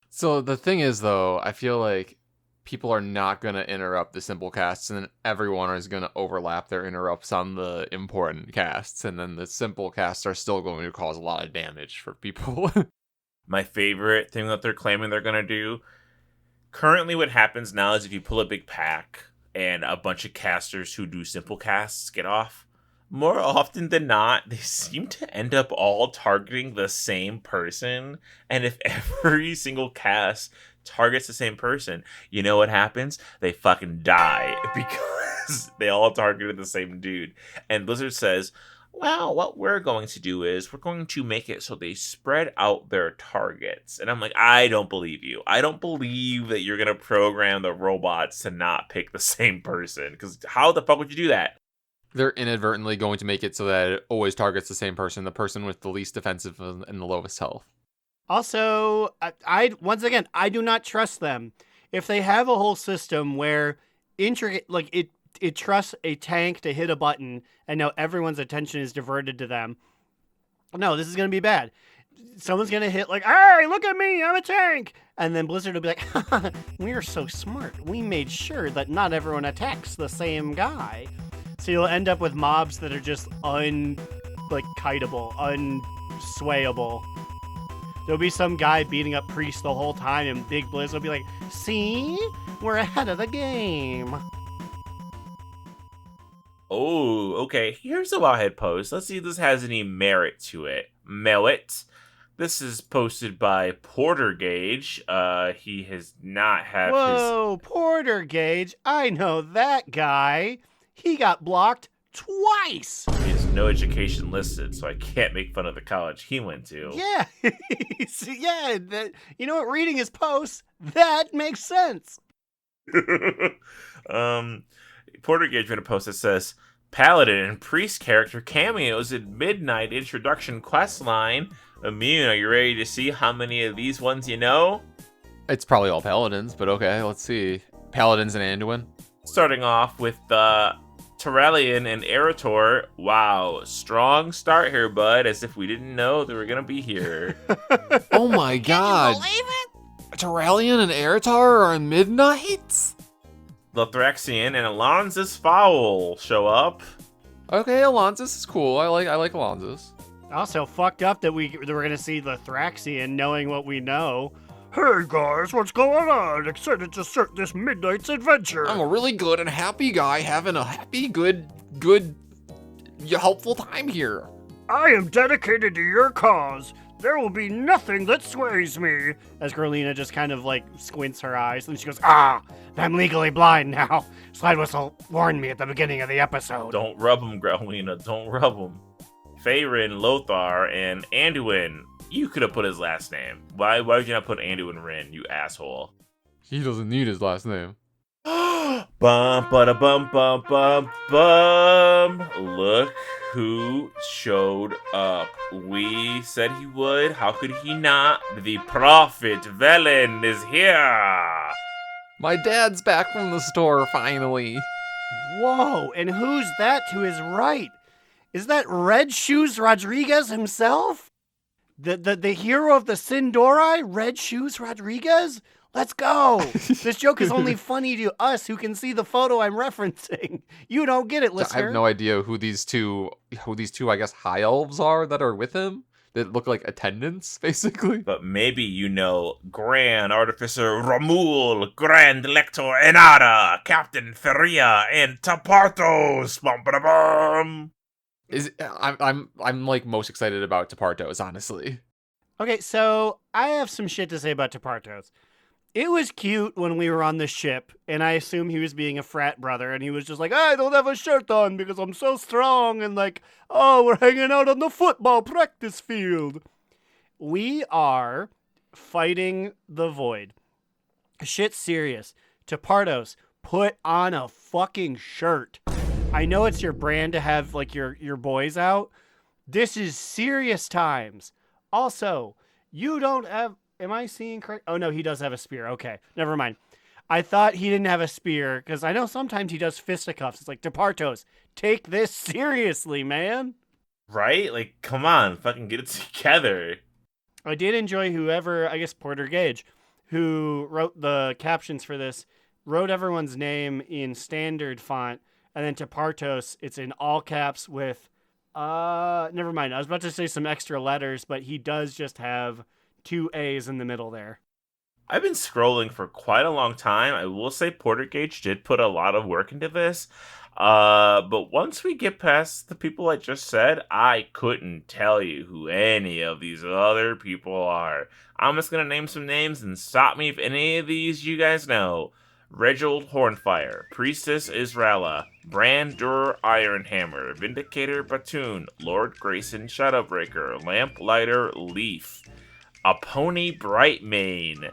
So the thing is, though, I feel like people are not going to interrupt the simple casts, and then everyone is going to overlap their interrupts on the important casts, and then the simple casts are still going to cause a lot of damage for people. My favorite thing that they're claiming they're going to do, currently what happens now is if you pull a big pack and a bunch of casters who do simple casts get off, more often than not, they seem to end up all targeting the same person. And if every single cast targets the same person, you know what happens? They fucking die because they all targeted the same dude. And Blizzard says, well, what we're going to do is we're going to make it so they spread out their targets. And I'm like, I don't believe you. I don't believe that you're going to program the robots to not pick the same person. Because how the fuck would you do that? They're inadvertently going to make it so that it always targets the same person, the person with the least defensive and the lowest health. Also, I once again, I do not trust them. If they have a whole system where it trusts a tank to hit a button, and now everyone's attention is diverted to them. No, this is going to be bad. Someone's going to hit like, hey, look at me, I'm a tank. And then Blizzard will be like, we are so smart. We made sure that not everyone attacks the same guy. So you'll end up with mobs that are just kiteable, unswayable. There'll be some guy beating up Priest the whole time, and Big Blizz will be like, see? We're ahead of the game. Oh, okay. Here's a Wowhead post. Let's see if this has any merit to it. Merit. This is posted by Porter Gage. He has not had Whoa, Porter Gage. I know that guy. He got blocked twice. He has no education listed, so I can't make fun of the college he went to. Yeah. Yeah. You know what? Reading his posts, that makes sense. Porter Gage made a post that says, Paladin and Priest character cameos in Midnight Introduction questline. Immune, are you ready to see how many of these ones you know? It's probably all Paladins, but okay, let's see. Paladins and Anduin. Starting off with Terrellian and Erator. Wow, strong start here, bud, as if we didn't know they were going to be here. Oh my god. Can you believe it? Terrellian and Eratar are in Midnight? Lothraxian and Alonz's Fowl show up. Okay, Alonzus is cool. I like Alonzus. Also, fucked up that we're going to see the Thraxian knowing what we know. Hey guys, what's going on? Excited to start this Midnight's adventure. I'm a really good and happy guy having a happy, good, helpful time here. I am dedicated to your cause. There will be nothing that sways me. As Grolina just kind of squints her eyes, and she goes, I'm legally blind now. Slidewhistle warned me at the beginning of the episode. Don't rub him, Growlina. Don't rub him. Feyrin, Lothar, and Anduin. You could have put his last name. Why would you not put Anduin Rin, you asshole? He doesn't need his last name. Bum ba da bum bum bum bum. Look who showed up. We said he would. How could he not? The prophet Velen is here. My dad's back from the store, finally. Whoa, and who's that to his right? Is that Red Shoes Rodriguez himself? The hero of the Sindori, Red Shoes Rodriguez? Let's go! This joke is only funny to us who can see the photo I'm referencing. You don't get it, listener. I have no idea who these two, I guess, high elves are that are with him. That look like attendants, basically. But maybe you know Grand Artificer Ramul, Grand Lector Enada, Captain Feria, and Tapartos. Bum ba da bum. I'm like most excited about Tapartos, honestly. Okay, so I have some shit to say about Tapartos. It was cute when we were on the ship, and I assume he was being a frat brother, and he was just like, I don't have a shirt on because I'm so strong, and like, oh, we're hanging out on the football practice field. We are fighting the void. Shit's serious. Tapartos, put on a fucking shirt. I know it's your brand to have like your boys out. This is serious times. Also, you don't have... Am I seeing correct? Oh, no, he does have a spear. Okay, never mind. I thought he didn't have a spear, because I know sometimes he does fisticuffs. It's like, Tapartos, take this seriously, man. Right? Like, come on, fucking get it together. I did enjoy whoever, I guess Porter Gage, who wrote the captions for this, wrote everyone's name in standard font, and then Tapartos, it's in all caps with, never mind. I was about to say some extra letters, but he does just have 2 A's in the middle there. I've been scrolling for quite a long time. I will say Porter Gage did put a lot of work into this. But once we get past the people I just said, I couldn't tell you who any of these other people are. I'm just going to name some names and stop me if any of these you guys know. Reginald Hornfire, Priestess Israela, Brandur Ironhammer, Vindicator Batoon, Lord Grayson Shadowbreaker, Lamplighter Leaf, a Pony Brightmane,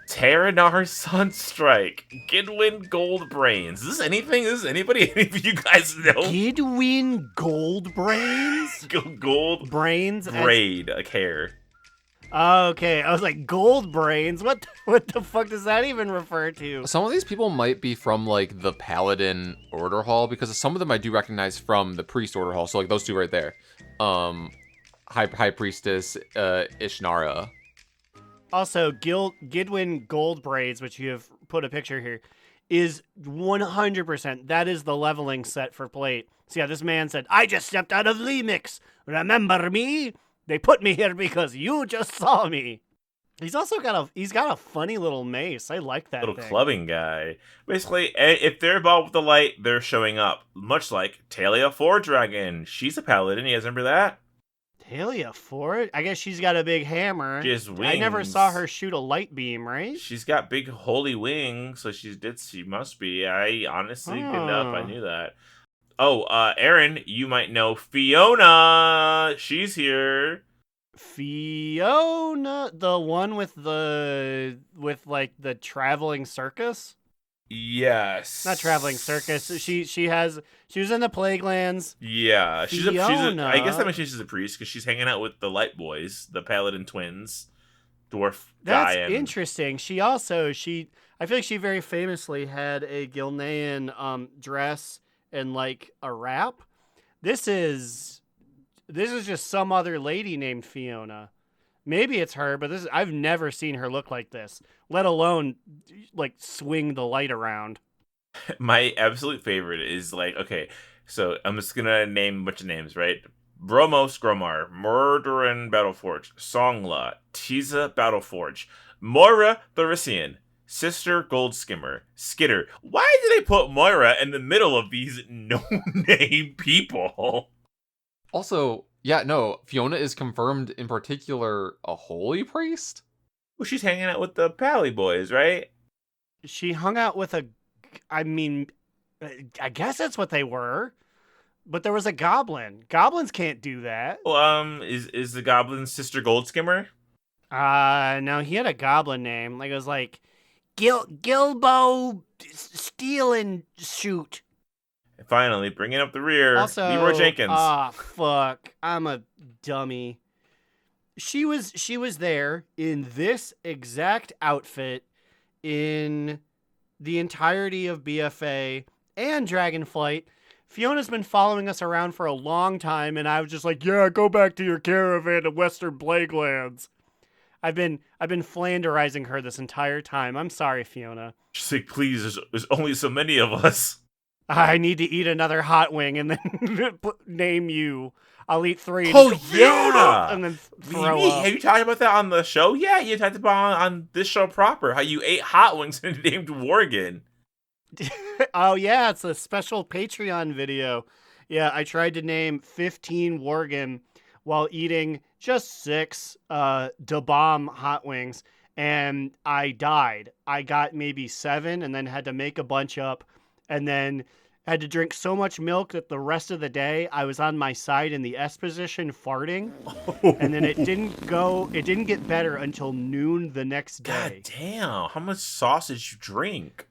Terranar Sunstrike, Gidwin Goldbrains. Is this anything? Is this anybody? Any of you guys know? Gidwin Goldbrains? Gold Brains? braid, like hair. Okay, I was like, gold brains? What the fuck does that even refer to? Some of these people might be from like the Paladin Order Hall, because some of them I do recognize from the Priest Order Hall. So like those two right there. High Priestess Ishnara. Also, Gidwin Goldbraids, which you have put a picture here, is 100%. That is the leveling set for plate. So yeah, this man said, I just stepped out of Lemix. Remember me? They put me here because you just saw me. He's also got a funny little mace. I like that Little thing. clubbing guy. Basically, if they're involved with the light, they're showing up. Much like Talia Foredragon. She's a paladin. You guys remember that? Talia Ford? I guess she's got a big hammer. She has wings. I never saw her shoot a light beam, right? She's got big holy wings, so she must be. I honestly good enough. I knew that. Oh, Aaron, you might know Fiona. She's here. Fiona, the one with the traveling circus? Yes. Not traveling circus. She was in the Plaguelands. Yeah, she's a Fiona. I guess that means she's a priest because she's hanging out with the Light Boys, the Paladin twins, dwarf guy. That's interesting. I feel like she very famously had a Gilnean dress and like a wrap. This is just some other lady named Fiona. Maybe it's her, but I've never seen her look like this, let alone like swing the light around. My absolute favorite is like, okay, so I'm just gonna name a bunch of names, right? Bromos Gromar, Murderin Battleforge, Songla, Tiza Battleforge, Moira Thorician, Sister Goldskimmer, Skitter. Why did they put Moira in the middle of these no-name people? Also, yeah, no, Fiona is confirmed in particular a holy priest? Well, she's hanging out with the Pally boys, right? She hung out with I guess that's what they were. But there was a goblin. Goblins can't do that. Well, is the goblin Sister Goldskimmer? No, he had a goblin name. Like, it was like Gilbo steal and shoot. Finally, bringing up the rear, Also, Leroy Jenkins. Fuck. I'm a dummy. She was there in this exact outfit in the entirety of BFA and Dragonflight. Fiona's been following us around for a long time, and I was just like, yeah, go back to your caravan of Western Plaguelands. I've been flanderizing her this entire time. I'm sorry, Fiona. She's like, please, there's only so many of us. I need to eat another hot wing and then name you. I'll eat 3. Oh, and just go, yeah! and then throw up. Have you talked about that on the show? Yeah, you talked about on this show proper, how you ate hot wings and named Worgen. Oh, yeah, it's a special Patreon video. Yeah, I tried to name 15 Worgen while eating just 6 Da Bomb hot wings, and I died. I got maybe 7 and then had to make a bunch up, and then had to drink so much milk that the rest of the day I was on my side in the S position farting, and then it didn't get better until noon the next day. God damn, how much sauce did you drink?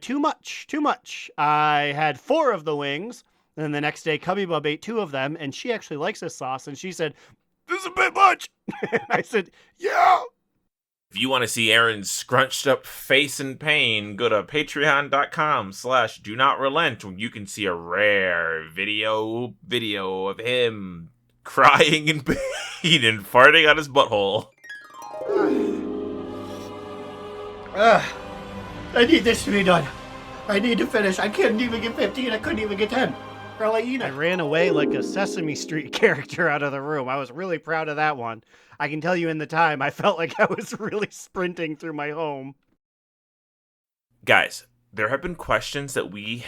Too much. I had 4 of the wings, and then the next day Cubby Bub ate 2 of them, and she actually likes this sauce, and she said, "This is a bit much." And I said, "Yeah." If you want to see Aaron's scrunched up face in pain, go to patreon.com/do-not-relent, where you can see a rare video of him crying in pain and farting on his butthole. I need this to be done. I need to finish. I couldn't even get 15. I couldn't even get 10. I ran away like a Sesame Street character out of the room. I was really proud of that one. I can tell you in the time, I felt like I was really sprinting through my home. Guys, there have been questions that we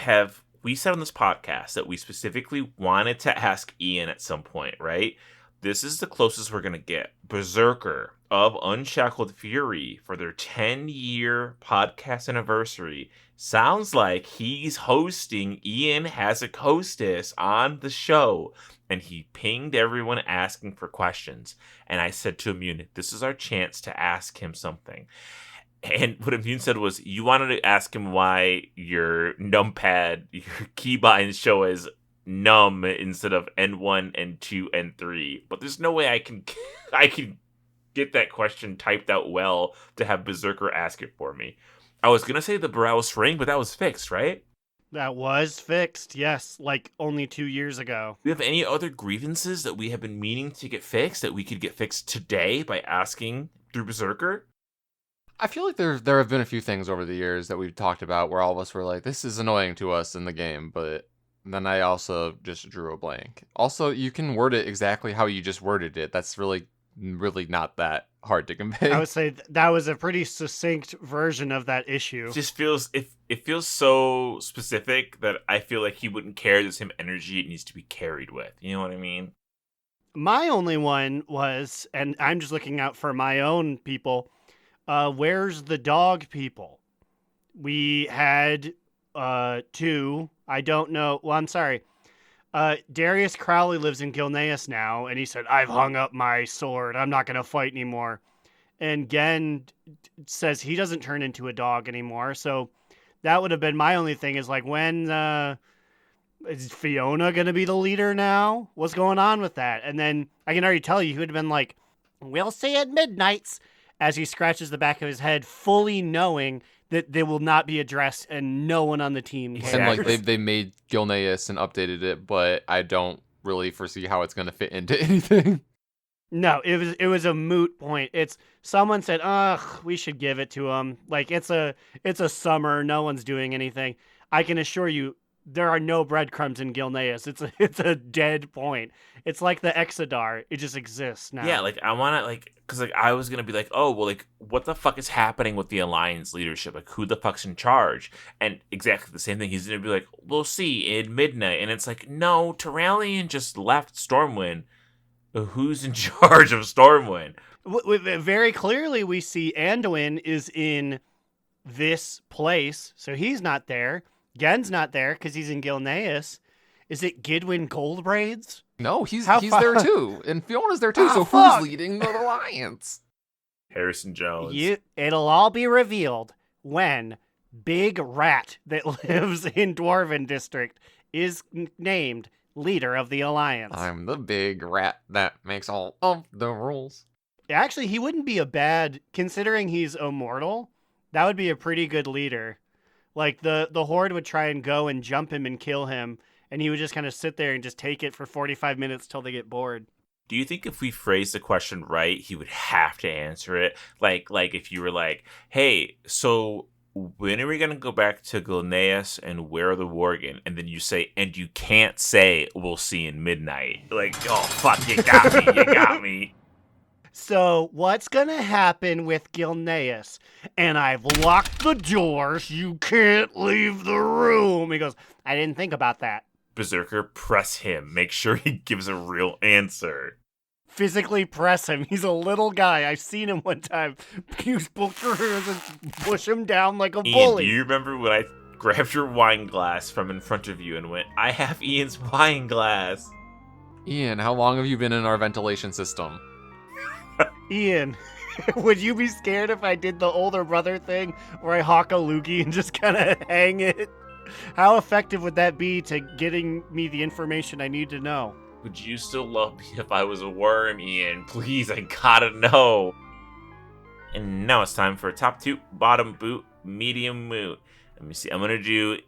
said on this podcast that we specifically wanted to ask Ian at some point, right? This is the closest we're going to get. Berserker of Unshackled Fury, for their 10-year podcast anniversary, sounds like he's hosting Ion Hazzikostas on the show. And he pinged everyone asking for questions. And I said to Immune, this is our chance to ask him something. And what Immune said was, you wanted to ask him why your numpad, your keybinds show as num instead of N1, N2, N3. But there's no way I can get that question typed out well to have Berserker ask it for me. I was going to say the Browse ring, but that was fixed, right? That was fixed, yes, like only 2 years ago. Do you have any other grievances that we have been meaning to get fixed that we could get fixed today by asking through Berserker? I feel like there have been a few things over the years that we've talked about where all of us were like, this is annoying to us in the game, but then I also just drew a blank. Also, you can word it exactly how you just worded it. That's really not that hard to convey. I would say that was a pretty succinct version of that issue. It just feels it feels so specific that I feel like he wouldn't carry the same energy it needs to be carried with. You know what I mean? My only one was, and I'm just looking out for my own people, where's the dog people? We had 2. I don't know. Well, I'm sorry. Darius Crowley lives in Gilneas now, and he said, I've hung up my sword. I'm not going to fight anymore. And Gen says he doesn't turn into a dog anymore. So that would have been my only thing is like, when is Fiona going to be the leader now? What's going on with that? And then I can already tell you, he would have been like, we'll see at midnights, as he scratches the back of his head, fully knowing that they will not be addressed and no one on the team cares. And like they made Gilneas and updated it, but I don't really foresee how it's going to fit into anything. No, it was a moot point. It's someone said, "Ugh, we should give it to him." Like it's a summer, no one's doing anything. I can assure you, there are no breadcrumbs in Gilneas. It's a dead point. It's like the Exodar. It just exists now. Yeah, like I want to because I was gonna be like, oh well, like what the fuck is happening with the Alliance leadership? Like who the fuck's in charge? And exactly the same thing. He's gonna be like, we'll see in midnight, and it's like, no, Terralion just left Stormwind. Who's in charge of Stormwind? Very clearly, we see Anduin is in this place, so he's not there. Gen's not there because he's in Gilneas. Is it Gidwin Goldbraids? No, he's there too, and Fiona's there too. So fuck? who's leading the Alliance? Harrison Jones. It'll all be revealed when Big Rat that lives in Dwarven District is named leader of the Alliance. I'm the big rat that makes all of the rules. Actually, he wouldn't be a bad, considering he's immortal, that would be a pretty good leader. Like, the Horde would try and go and jump him and kill him, and he would just kind of sit there and just take it for 45 minutes till they get bored. Do you think if we phrased the question right, he would have to answer it? Like if you were like, hey, so when are we going to go back to Gilneas and where are the Worgen? And then you say, and you can't say, we'll see in midnight. Like, oh, fuck, you got me, you got me. So, what's gonna happen with Gilneas? And I've locked the doors, you can't leave the room. He goes, I didn't think about that. Berserker, press him. Make sure he gives a real answer. Physically press him. He's a little guy. I've seen him one time. Use bookshooters and push him down like a Ian, bully. do you remember when I grabbed your wine glass from in front of you and went, I have Ian's wine glass? Ian, how long have you been in our ventilation system? Ian, would you be scared if I did the older brother thing where I hawk a loogie and just kind of hang it? How effective would that be to getting me the information I need to know? Would you still love me if I was a worm, Ian? Please, I gotta know. And now it's time for top two, bottom boot, medium moot. Let me see. I'm gonna do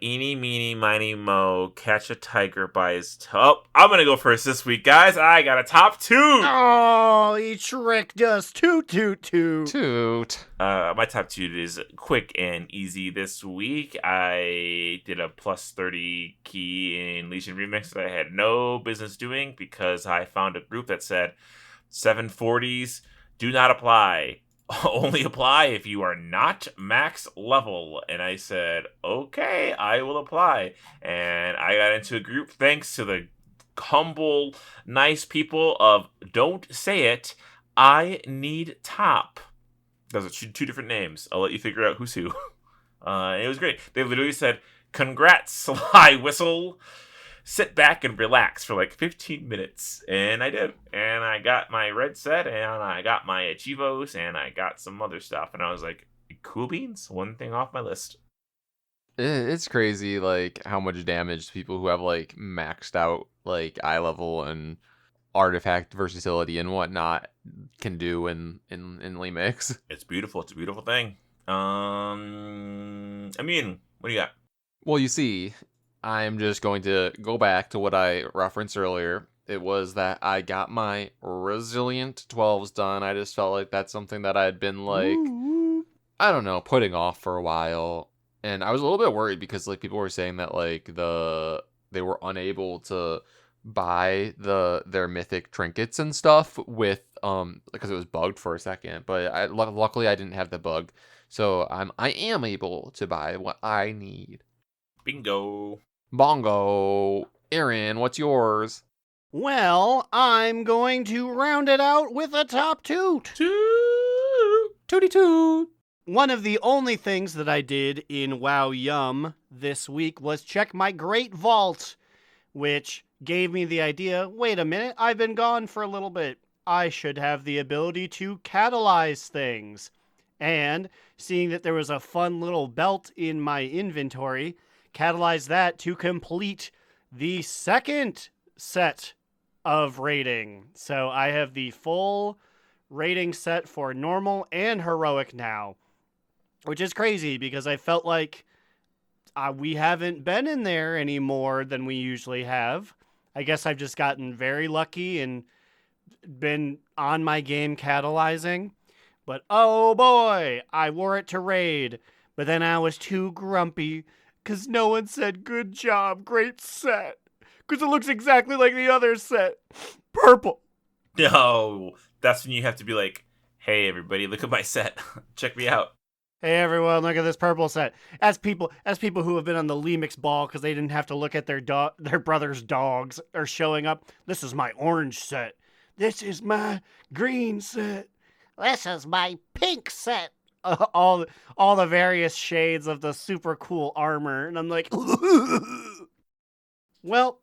eeny, meeny, miny, mo, catch a tiger by his toe. I'm gonna go first this week, guys. I got a top two. Oh, he tricked us. Toot, toot, toot. Toot. My top two is quick and easy this week. I did a plus 30 key in Legion Remix that I had no business doing because I found a group that said 740s do not apply. Only apply if you are not max level. And I said, okay, I will apply. And I got into a group thanks to the humble, nice people of Don't Say It, I Need Top. Those are two different names. I'll let you figure out who's who. It was great. They literally said, congrats, Slidewhistle. Sit back and relax for like 15 minutes. And I did. And I got my red set, and I got my Achievos, and I got some other stuff. And I was like, cool beans. One thing off my list. It's crazy, like, how much damage people who have, like, maxed out, like, eye level and artifact versatility and whatnot can do in Lemix. It's beautiful. It's a beautiful thing. Immune, what do you got? Well, you see, I'm just going to go back to what I referenced earlier. It was that I got my Resilient 12s done. I just felt like that's something that I had been, like, I don't know, putting off for a while. And I was a little bit worried because, like, people were saying that, like, they were unable to buy their mythic trinkets and stuff with, because it was bugged for a second. But luckily I didn't have the bug. So I am able to buy what I need. Bingo. Bongo. Aaron, what's yours? Well, I'm going to round it out with a top toot. Tooty toot. One of the only things that I did in WoW Yum this week was check my Great Vault, which gave me the idea, wait a minute, I've been gone for a little bit. I should have the ability to catalyze things. And seeing that there was a fun little belt in my inventory, catalyze that to complete the second set of rating. So I have the full rating set for normal and heroic now, which is crazy because I felt like we haven't been in there any more than we usually have. I guess I've just gotten very lucky and been on my game catalyzing. But oh boy, I wore it to raid. But then I was too grumpy because no one said, good job, great set. Because it looks exactly like the other set. Purple. No, that's when you have to be like, hey, everybody, look at my set. Check me out. Hey, everyone, look at this purple set. As people who have been on the Lemix ball because they didn't have to look at their brother's dogs are showing up. This is my orange set. This is my green set. This is my pink set. All the various shades of the super cool armor. And I'm like, well,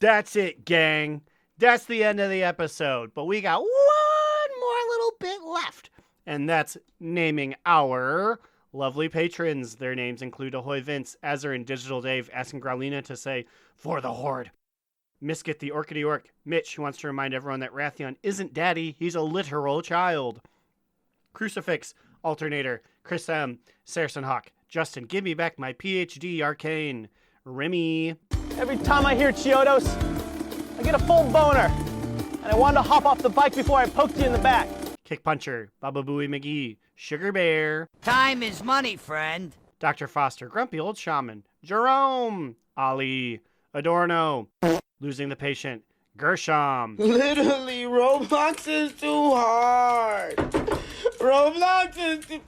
that's it, gang. That's the end of the episode. But we got one more little bit left. And that's naming our lovely patrons. Their names include Ahoy Vince, Azar, and Digital Dave, asking Growlina to say, for the Horde. Miskit the Orchidee Orc. Mitch, who wants to remind everyone that Rathion isn't daddy, he's a literal child. Crucifix, Alternator, Chris M, Saracen Hawk, Justin, give me back my PhD, Arcane. Remy. Every time I hear Chiodos, I get a full boner. And I wanted to hop off the bike before I poked you in the back. Kick Puncher, Baba Booey McGee, Sugar Bear. Time is money, friend. Dr. Foster, Grumpy Old Shaman, Jerome, Ali, Adorno, Losing the Patient, Gershom. Literally, Roblox is too hard. Roblox is too...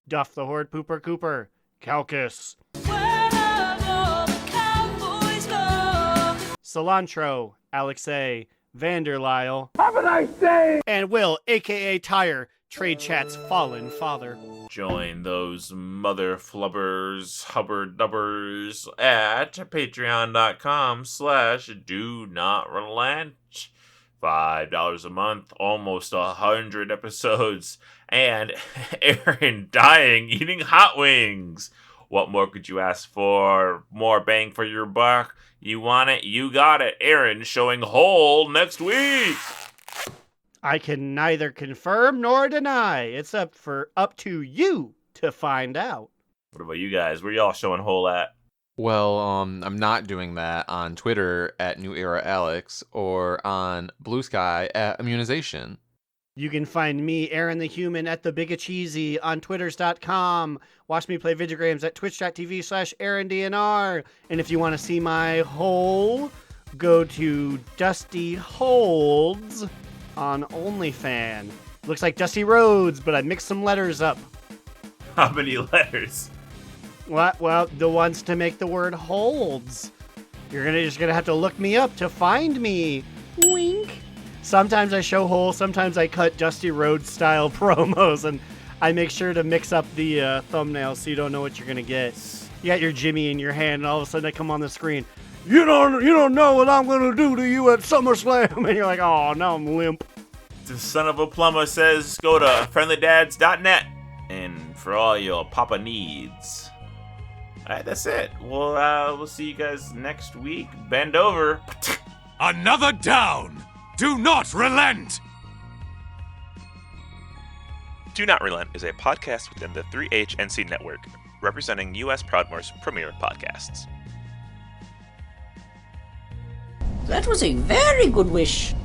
Duff the Horde Pooper Cooper, Calcus. Cilantro, Alex A, Vanderlyle. Have a nice day! And Will, a.k.a. Tire, Trade Chat's fallen father. Join those mother flubbers, hubbard dubbers at patreon.com/do not relent. $5 a month, almost 100 episodes, and Aaron dying eating hot wings. What more could you ask for? More bang for your buck? You want it? You got it. Aaron showing whole next week. I can neither confirm nor deny. It's up to you to find out. What about you guys? Where y'all showing whole at? Well, I'm not doing that on Twitter at New Era Alex or on Blue Sky at Immunization. You can find me, Aaron the Human, at the Bigacheesy on twitters.com. Watch me play video games at twitch.tv/AaronDNR. And if you want to see my hole, go to Dusty Holds on OnlyFans. Looks like Dusty Rhodes, but I mixed some letters up. How many letters? What? Well, the ones to make the word holds. You're just gonna have to look me up to find me. Wink. Sometimes I show holes, sometimes I cut Dusty Rhodes style promos, and I make sure to mix up the thumbnail so you don't know what you're gonna get. You got your Jimmy in your hand, and all of a sudden I come on the screen. You don't know what I'm gonna do to you at SummerSlam, and you're like, oh, now I'm limp. The son of a plumber says go to friendlydads.net and for all your papa needs. Alright, that's it. We'll see you guys next week. Bend over. Another down! Do not relent! Do Not Relent is a podcast within the 3HNC network, representing U.S. Proudmoore's premier podcasts. That was a very good wish.